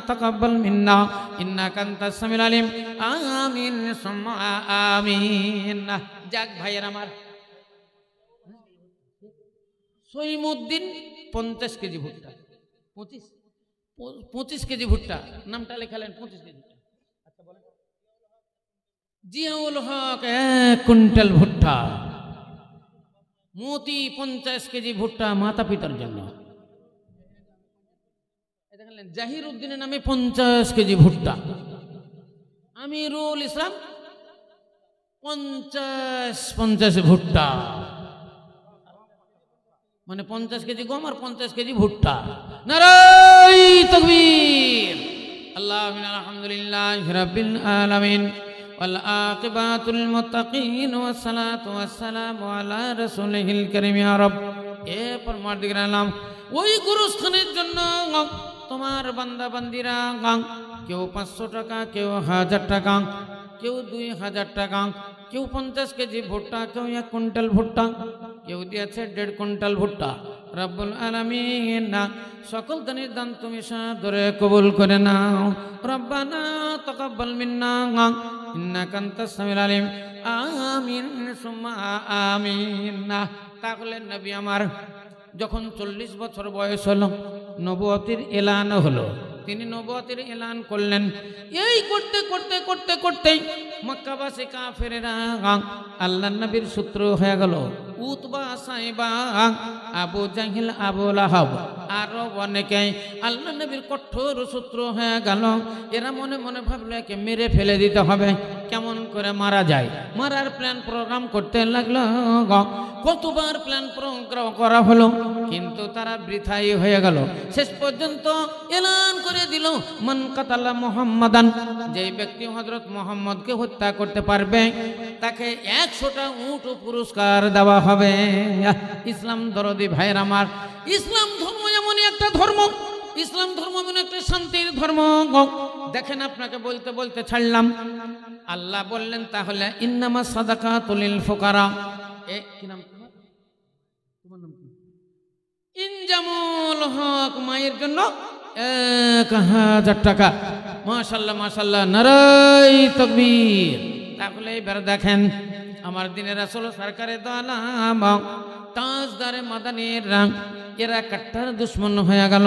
तकब्बल मिन्ना इन्नाका अंतास सामिउल आलिम। आमीन सुम्मा आमीन। যাক ভাইয়ের আমার, সইমুদ্দিন 50 কেজি ভুট্টা, 25 কেজি ভুট্টা, নামটা লেখালেন 25 কেজি। আচ্ছা বলেন। জিয়াউল হক 1 কুইন্টাল ভুট্টা। মতি 50 কেজি ভুট্টা মাতা পিতার জন্য। দেখলেন জাহির উদ্দিনের নামে 50 কেজি ভুট্টা। আমিরুল ইসলাম 50 ভুট্টা, মানে 50 কেজি গম আর 50 কেজি ভুট্টা। নারায়ে তাকবীর। আল্লাহুম্মা আলহামদুলিল্লাহি রাব্বিল আলামিন ওয়াল আকিবাতুল মুত্তাকিন ওয়াস সালাতু ওয়াস সালামু আলা রাসূলিল কারীম। ইয়া রব, এ পরমার্দিগার আলম, ওই গুরুস্থানের জন্য তোমার বান্দা বান্দিরা কেউ 500 টাকা, কেউ 1000 টাকা, কেউ 2000 টাকা, কেউ 50 কেজি ভুট্টা, কেউ 1 কুইন্টাল ভুট্টা, কেউ দিয়েছে 1.5 কুইন্টাল ভুট্টা। রব্বুল আলামিন, সকল দানের দান তুমি সাদরে কবুল করে নাও। রব্বানা তাকাব্বাল মিন্না ইন্নাকা আনতাস সামিউল আলিম। আমিন সুম্মা আমিন। তাহলে নবী আমার যখন 40 বছর বয়স হলো, নবুয়তির এলান হলো। তিনি নবুয়তির এলান করলেন। এই করতে করতে করতে করতেই মক্কাবাসী কাফেরেরা আল্লাহর নবীর শত্রু হয়ে গেল। উতবা, সাইবা, আবু জাহিল, আবু লাহাব আরো অনেকে আল্লাহর নবীর কঠোর শত্রু হয়ে গেল। এরা মনে মনে ভাবলো একে মেরে ফেলে দিতে হবে, কেমন করে মারা যায়। মারার প্ল্যান প্রোগ্রাম করতে লাগলো। কতবার প্ল্যান প্রোগ্রাম করা হলো, কিন্তু তারা বৃথাই হয়ে গেল। শেষ পর্যন্ত এলান করে দিল, মান কাতালা মুহাম্মাদান, যে ব্যক্তি হযরত মুহাম্মদকে হত্যা করতে পারবে তাকে 100টা উট পুরস্কার দেওয়া হবে। ইসলাম দরদি ভাইয়ের আমার, ইসলাম ধর্ম এমন একটা ধর্ম ইসলাম ধর্ম মানে একটা শান্তির ধর্ম। দেখেন আপনাকে বলতে বলতে ছাড়লাম। আল্লাহ বললেন তাহলে ইন্নামা সাদাকাতুল লিল ফুকারা, কি নাম তোমার নাম কি? ইনজামুল হক, মায়ের জন্য 1000 টাকা। মাশাআল্লাহ মাশাআল্লাহ, নারায়ে তাকবীর। তাহলে এবার দেখেন আমার দিনের রাসূল সরকারে দো আলম তাজদারে মাদানির রং, এরা কাট্টার দুশ্মন হয়ে গেল।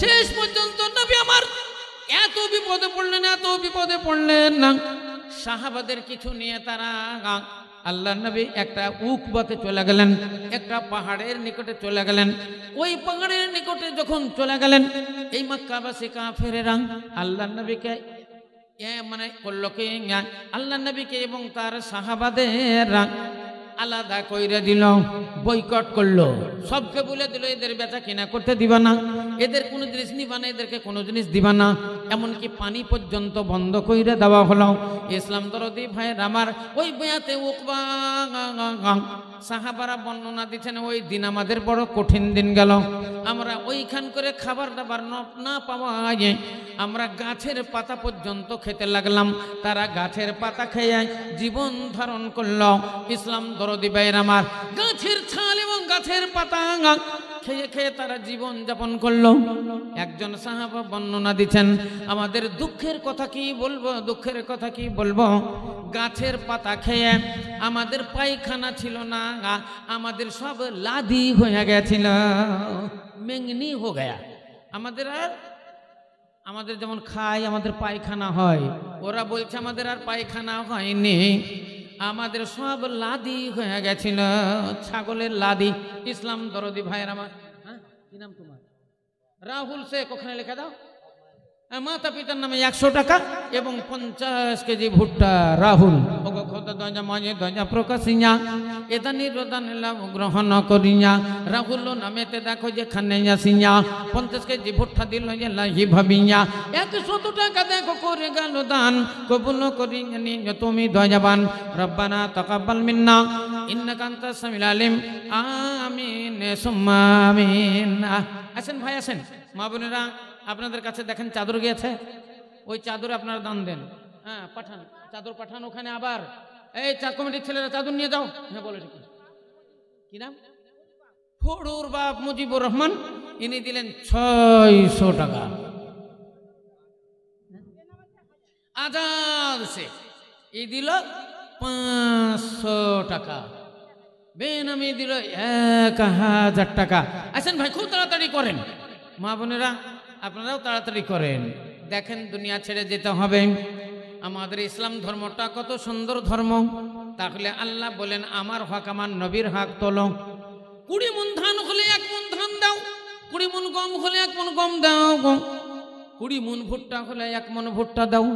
শেষ পর্যন্ত নবী আমার এত বিপদে পড়লেন না, সাহাবাদের কিছু নিয়ে তারা আল্লাহ নবী একটা উকবাতে চলে গেলেন, একটা পাহাড়ের নিকটে চলে গেলেন। ওই পাহাড়ের নিকটে যখন চলে গেলেন, এই মক্কাবাসী কাফেরেরা আল্লাহ নবীকে মানে করলো কি, আল্লাহ নবীকে এবং তার সাহাবাদের আলাদা কইরা দিল, বয়কট করলো। সবকে বলে দিল এদের বেচা কিনা করতে দিবা না, এদের কোনো জিনিস নিবা না, এদেরকে কোনো জিনিস দিবা না, এমনকি পানি পর্যন্ত বন্ধ কইরা দেওয়া হলো। ইসলাম দরদি ভাইয়ের আমার, ওই বয়াতে উকবা সাহাবারা বর্ণনা দিচ্ছেন, ওই দিন আমাদের বড় কঠিন দিন গেল। আমরা ওইখান করে খাবার দাবার না পাওয়া যায়, আমরা গাছের পাতা পর্যন্ত খেতে লাগলাম। তারা গাছের পাতা খেয়ে জীবন ধারণ করলো। ইসলাম দরদি ভাইয়ের আমার, গাছের ছাল এবং গাছের পাতা খেয়ে খেয়ে তারা জীবন যাপন করলো। একজন সাহাবা বর্ণনা দিচ্ছেন, আমাদের দুঃখের কথা কি বলবো, গাছের পাতা খেয়ে আমাদের পায়খানা ছিল না, আমাদের সব লাদি হয়ে গেছিল, মেংনি হো গয়া। আমাদের যেমন খাই, আমাদের পায়খানা হয়, ওরা বলছে আমাদের আর পায়খানা হয়নি, আমাদের সব লাদি হয়ে গেছিল, ছাগলের লাদি। ইসলাম দরদি ভাইয়ের আমার, কি নাম তোমার? রাহুল শেখ, ওখানে লিখে দাও। মাতা পিতার নামে 100 টাকা এবং 50 কেজি ভুট্টা। রাহুল প্রকাশিয়া এটা নিরোদান গ্রহণ করিয়া, রাহুল নামেতে দেখো যে খানে আসিয়া 50 কেজি ভুট্টা দিল লাহি ভাবিয়া, 100 টাকা দেখো করে গেল দান, কবুল করি তুমি দয়াবান। রব্বানা তাকাব্বাল মিন্না ইন্নাকা আনতাস সামিউল আলিম, আমিন সুম্মা আমিন। আসেন ভাই আসেন, মা বোনেরা আপনাদের কাছে দেখেন চাদর গিয়েছে, ওই চাদরে আপনারা দান দেন। হ্যাঁ পাঠান, চাদর পাঠান ওখানে। আবার এই চা কমিটির ছেলেরা চাদর নিয়ে যাও। হ্যাঁ বলে ঠিক, কি নাম? ফড়ুর বাপ মুজিবুর রহমান, ইনি দিলেন 600 টাকা। আজাদ শেখ এই দিল 500 টাকা। বেনামি দিল 1000 টাকা। আসেন ভাই খুব তাড়াতাড়ি করেন, মা বোনেরা আপনারাও তাড়াতাড়ি করেন। দেখেন দুনিয়া ছেড়ে যেতে হবে। আমাদের ইসলাম ধর্মটা কত সুন্দর ধর্ম। তাহলে আল্লাহ বলেন আমার হক আমার নবীর হক তোলো। 20 মণ ধান হলে 1 মণ ধান দাও, 20 মণ গম হলে 1 মণ গম দাও, 20 মণ ভুট্টা হলে 1 মণ ভুট্টা দাও।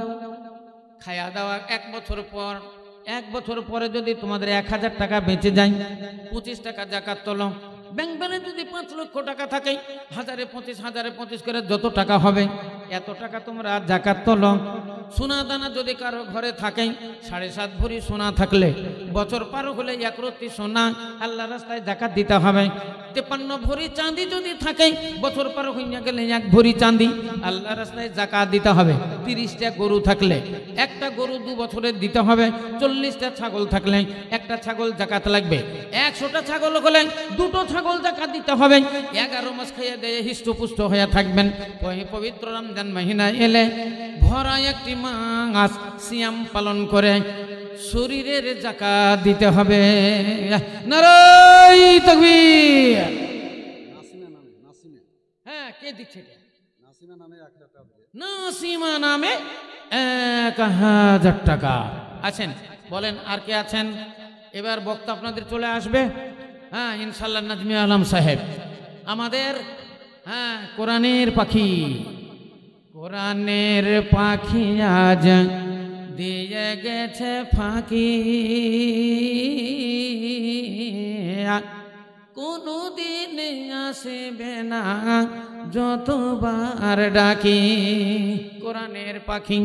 খায়া দাওয়া 1 বছর পরে যদি তোমাদের 1000 টাকা বেঁচে যায়, 25 টাকা জাকাত তোলো। ব্যাংক ব্যালেন্স যদি 5 লক্ষ টাকা থাকে, 1025 করে যত টাকা হবে এত টাকা তোমরা জাকাত তোলো। সোনা দানা যদি কারো ঘরে থাকে, 7.5 ভরি সোনা থাকলে বছর পার হলে 1 রত্তি সোনা আল্লাহ রাস্তায় জাকাত দিতে হবে। 53 ভরি চাঁদি যদি থাকে, বছর পার হইয়া গেলে 1 ভরি চাঁদি আল্লাহ রাস্তায় জাকাত দিতে হবে। 30টা গরু থাকলে একটা গরু 2 বছরের দিতে হবে। 40টা ছাগল থাকলে একটা ছাগল জাকাত লাগবে। 100টা ছাগল হলে 2টো ছাগল জাকাত দিতে হবে। 11 মাস খেয়ে দেয়ে হিষ্টপুষ্ট হয়ে থাকবেন। পবিত্র রমজান মাহিনা এলে ভরা একটি মাস সিয়াম পালন করে শরীরের জাকাত দিতে হবে। নারায়ে তাকবীর। হ্যাঁ কে দিচ্ছে? নাসিমা নামে 1000 টাকা। আছেন বলেন আর কে আছেন? এবার বক্তা আপনাদের চলে আসবে। হ্যাঁ ইনশাআল্লাহ নাজমি আলম সাহেব আমাদের, হ্যাঁ কোরআনের পাখি, কোরআনের পাখি আজ দিয়ে গেছে ফাঁকি, কোনো দিন আসবে না যতবার ডাকি। কোরআনের পাখি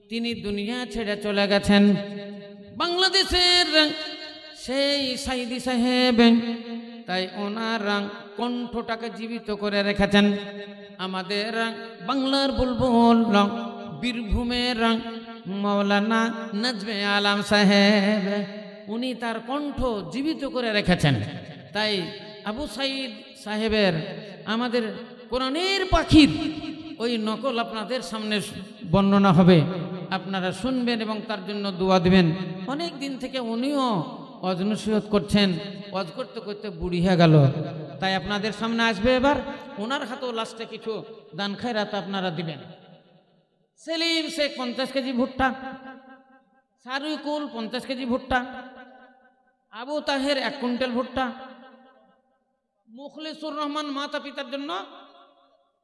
তিনি দুনিয়া ছেড়ে চলে গেছেন। বাংলাদেশের সেই সাইদি সাহেব, তাই ওনার কণ্ঠটাকে জীবিত করে রেখেছেন। আমাদের বাংলার বুলবুল বীরভূমের মৌলানা নজমে আলম সাহেব, উনি তার কণ্ঠ জীবিত করে রেখেছেন। তাই আবু সাইদ সাহেবের আমাদের কোরআনের পাখির ওই নকল আপনাদের সামনে বর্ণনা হবে, আপনারা শুনবেন এবং তার জন্য দোয়া দেবেন। অনেক দিন থেকে উনিও ওয়াজ নসিহত করছেন, ওয়াজ করতে করতে বুড়ি হয়ে গেল, তাই আপনাদের সামনে আসবে। এবার ওনার হাতেও লাস্টে কিছু দান খায়রাত আপনারা দিবেন। সেলিম শেখ 50 কেজি ভুট্টা, সারুকুল 50 কেজি ভুট্টা, আবু তাহের 1 কুইন্টাল ভুট্টা, মুখলিসুর রহমান মাতা পিতার জন্য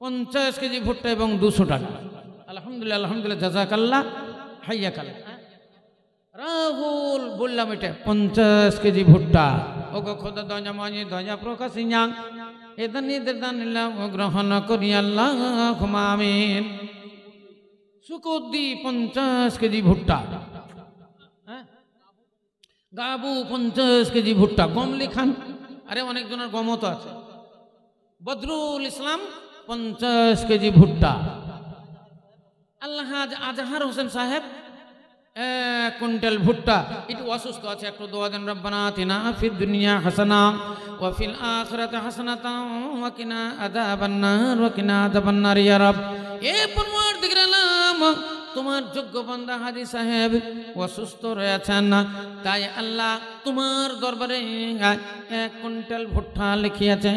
50 কেজি ভুট্টা এবং 200 টাকা। আলহামদুলিল্লাহ, আলহামদুলিল্লাহ, জাযাকাল্লাহ, হাইয়াকাল্লাহ। রাহুল বললাম এটা 50 কেজি ভুট্টা। ওগো খোদা দয়া মানি দয়া প্রকাশিয়া এদানি দেদানিল্লাহ গ্রহণ করি আল্লাহুম্মা আমিন। সুকুদ্দি 50 কেজি ভুট্টা, গাবু 50 কেজি ভুট্টা, গমলি খান, আরে অনেকজনের গমত আছে, বদরুল ইসলাম 50 কেজি ভুট্টা, আল্লাহ আজহার হোসেন সাহেব 1 কুইন্টাল ভুট্টা। একটু অসুস্থ আছে, একটু দোয়া দেন। রব্বানা আতিনা ফিদ দুনিয়া হাসানা ওয়া ফিল আখিরাতি হাসানাতাও ওয়া কিনা আযাবান নার ওয়া কিনা আযাবান নার ইয়া রব। এ পরওয়ারদিগার আলম, তোমার যোগ্য বান্দা হাজী সাহেব অসুস্থ রয়েছেন, তাই আল্লাহ তোমার দরবারে 1 কুইন্টাল ভুট্টা লিখিয়েছে।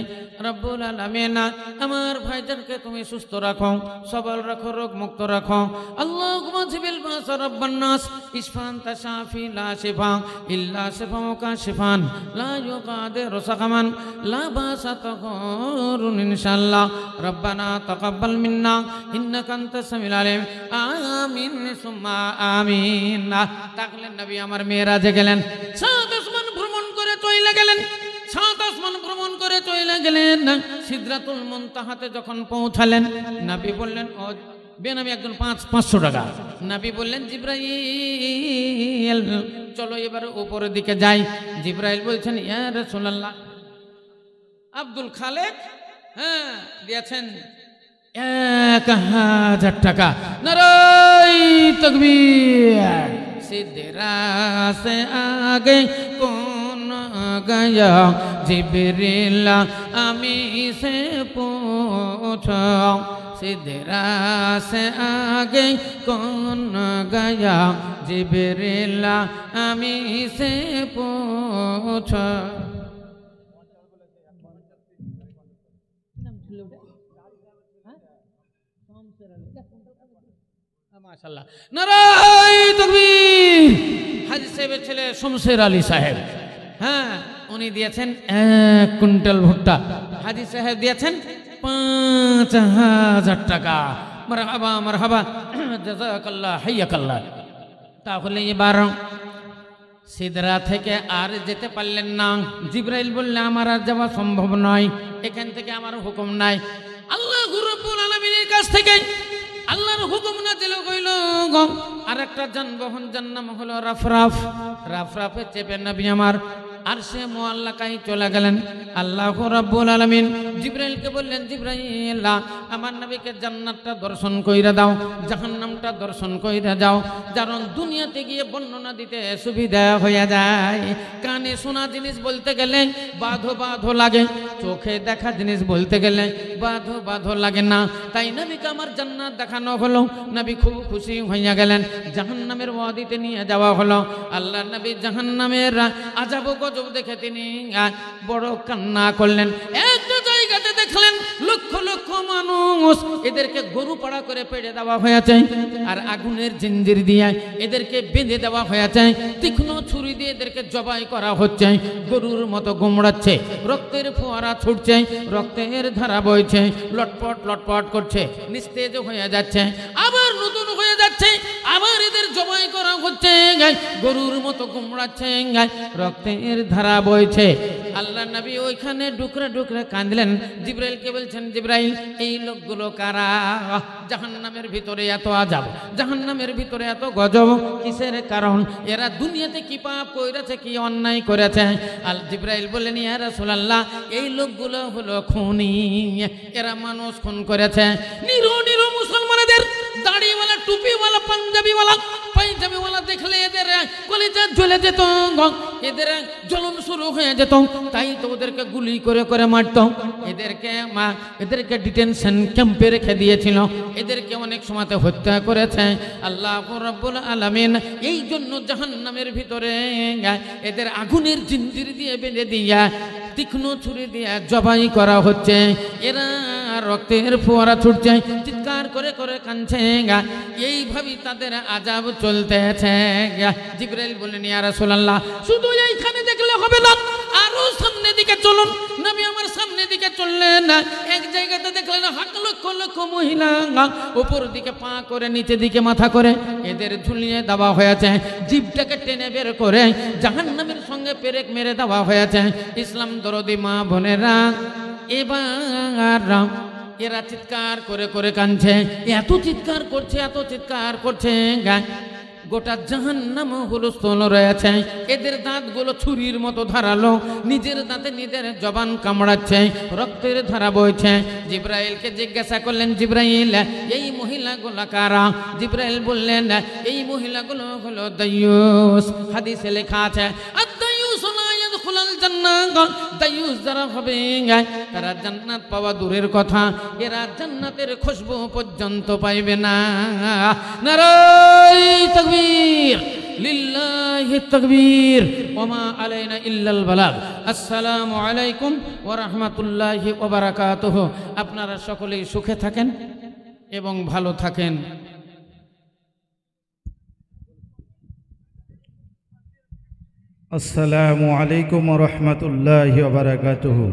রব্বুল আলামিন, আমার ভাইজানকে তুমি সুস্থ রাখো, সবল রাখো, রোগ মুক্ত রাখো। আল্লাহুম্মা জিবিল বাসা রাব্বান নাস ইশফান তাশাফি লা শিফা ইল্লা শিফাউকা শিফান লা ইউগাদিরু সাকামান লা বাসা তাগুরুন ইনশাআল্লাহ। রব্বানা তাকাব্বাল মিন্না ইন্নাকা আনতাস সামিউল আলিম। আমিন সুম্মা আমিন। তাকলেন নবী আমার মেরাজে গেলেন, 7 আসমান ভ্রমণ করে চলে গেলেন, 7 আসমান ভ্রমণ করে চলে গেলেন। সিদরাতুল মুনতাহাতে যখন পৌঁছালেন, নবী বললেন, ও বেনামি একজন 500 টাকা। নবী বললেন, জিবরাইল চলো এবার উপরের দিকে যাই। জিবরাইল বলছেন, ইয়া রাসূলুল্লাহ। আব্দুল খালেক দিয়েছেন 1000 টাকা। নারায়ে তাকবীর। সিদরা সে আগে কোন গয়া জিবরিল আমি সে पूछो। सिदरा से आगे कौन गया जिबरील আমি से पूछो। মাশাআল্লাহ, নারায়ে তাকবীর। হাজী সাহেবের ছেলে শমশের আলী সাহেব, হ্যাঁ, উনি দিয়েছেন 1 কুইন্টাল ভুট্টা। হাজী সাহেব দিয়েছেন 5000 টাকা। মারহাবা মারহাবা, জাযাকাল্লাহ, হাইয়াকাল্লাহ। তাহলে এবার সিদরা থেকে আর যেতে পারলেন না। জিবরাইল বললেন, আমার আর যাওয়া সম্ভব নয়, এখান থেকে আমার হুকুম নাই। আল্লাহ রাব্বুল আলামিনের কাছ থেকে আল্লাহর হুকুম নাযিল হইল। আর একটা যানবাহন, যার নাম হলো রাফরাফ। রাফরাফে চেপে নবী আমার আরশে মুআল্লাকায় চলে গেলেন। আল্লাহ রাব্বুল আলামিন জিবরাইলকে বললেন, জিবরাইল আমার নবীকে জান্নাতটা দর্শন কইরা দাও, জাহান্নামটা দর্শন কইরা যাও। কারণ দুনিয়াতে গিয়ে বর্ণনা দিতে সুবিধা হয়ে যায়। কানে শোনা জিনিস বলতে গেলে বাধো বাধো লাগে, চোখে দেখা জিনিস বলতে গেলে বাধো বাধো লাগে না। তাই নবীকে আমার জান্নাত দেখানো হলো। নবী খুব খুশি হইয়া গেলেন। জাহান্নামের ওয়াদিতে নিয়ে যাওয়া হলো। আল্লাহ নবী জাহান্নামের আযাব গজব দেখে তিনি বড় কান্না করলেন। একটা জায়গাতে দেখলেন লক্ষ লক্ষ মানুষ, এদেরকে গরু পাড়া করে পেড়ে দেওয়া হয়েছে, আর আগুনের জিঞ্জির দিয়ে এদেরকে বেঁধে দেওয়া হয়েছে, তীক্ষ্ণ ছুরি দিয়ে এদেরকে জবাই করা হচ্ছে, গরুর মতো গোমড়াচ্ছে, রক্তের ফোয়ারা ছুটছে, রক্তের ধারা বইছে, লটপট লটপট করছে, নিস্তেজ হয়ে যাচ্ছে, আবার নতুন হয়ে যাচ্ছে, আবার এদের জবাই করা হচ্ছে, গরুর মতো গোমড়াচ্ছে, রক্তের ধারা বইছে। আল্লাহ নবী ওইখানে ডুকরে ডুকরে কাঁদলেন। জিব্রাইলকে বলছেন, জিব্রাইল এই লোকগুলো কারা? জাহান্নামের ভিতরে এত আযাব, জাহান্নামের ভিতরে এত গজব কিসের কারণ? এরা দুনিয়াতে কি পাপ করেছে, কি অন্যায় করেছে? আল জিব্রাইল বললেন, ইয়া রাসূলুল্লাহ এই লোকগুলো হলো খুনি, এরা মানুষ খুন করেছে। নিরো নিরো মুসলমানদের দাড়িওয়ালা, টুপিওয়ালা, পাঞ্জাবিওয়ালা, পাঞ্জাবিওয়ালা দেখলে এদের কলিজা জ্বলে যেত, এদের জ্বলন শুরু হয়ে যেত, তাই তো ওদেরকে গুলি করে করে মারত। এদেরকে ডিটেনশন ক্যাম্পে রেখে দিয়েছিল, এদেরকে অনেক সময়তে হত্যা করেছে আল্লাহ রাব্বুল আলামিন। এই জন্য জাহান্নামের ভিতরে এদের আগুনের জিঞ্জির দিয়ে বেঁধে দিয়া, তীক্ষ্ণ ছুরি দিয়ে জবাই করা হচ্ছে। এরা রক্তের ফোয়ারা ছুটছে, চিৎকার করে করে কাঁদছে। এইভাবেই তাদের আযাব চলতেছে। জিবরাইল বললেন, ইয়া রাসূলুল্লাহ শুধু এইখানে দেখলে হবে না, আরো সামনে দিকে চলুন। নবী আমার সামনে দিকে চললেন। এক জায়গাতে দেখলেন লক্ষ লক্ষ মহিলা উপর দিকে পা করে নিচে দিকে মাথা করে এদের ঝুলিয়ে দেওয়া হয়েছে, জিভটাকে টেনে বের করে জাহান্নামের সঙ্গে পেরেক মেরে দেওয়া হয়েছে। ইসলাম দরদি মা বোনেরা, এবার এরা চিৎকার করে করে কাঁদছে, এত চিৎকার করছে, এত চিৎকার করছে, গোটা জাহান্নাম হুলস্থুল রয়েছে। এদের দাঁতগুলো ছুরির মতো ধারালো, নিজের দাঁতে নিজের জবান কামড়াচ্ছে, রক্তের ধারা বইছে। জিব্রাইলকে জিজ্ঞাসা করলেন, জিব্রাইল এই মহিলাগুলো কারা? জিব্রাইল বললেন, এই মহিলাগুলো হলো দাইয়ুস। হাদিসে লেখা আছে, দাইয়ুস যারা হবে তারা জান্নাত পাওয়া দূরের কথা, এরা জান্নাতের খুশবু পর্যন্ত পাইবে না। নারায়ে তাকবীর, লিল্লাহি তাকবীর, ওয়া মা আলাইনা ইল্লাল বালাগ। আসসালামু আলাইকুম ওয়া রাহমাতুল্লাহি ওয়া বারাকাতুহু। আপনারা সকলেই সুখে থাকেন এবং ভালো থাকেন। আসসালামু আলাইকুম ওয়া রাহমাতুল্লাহি ওয়া বারাকাতুহু।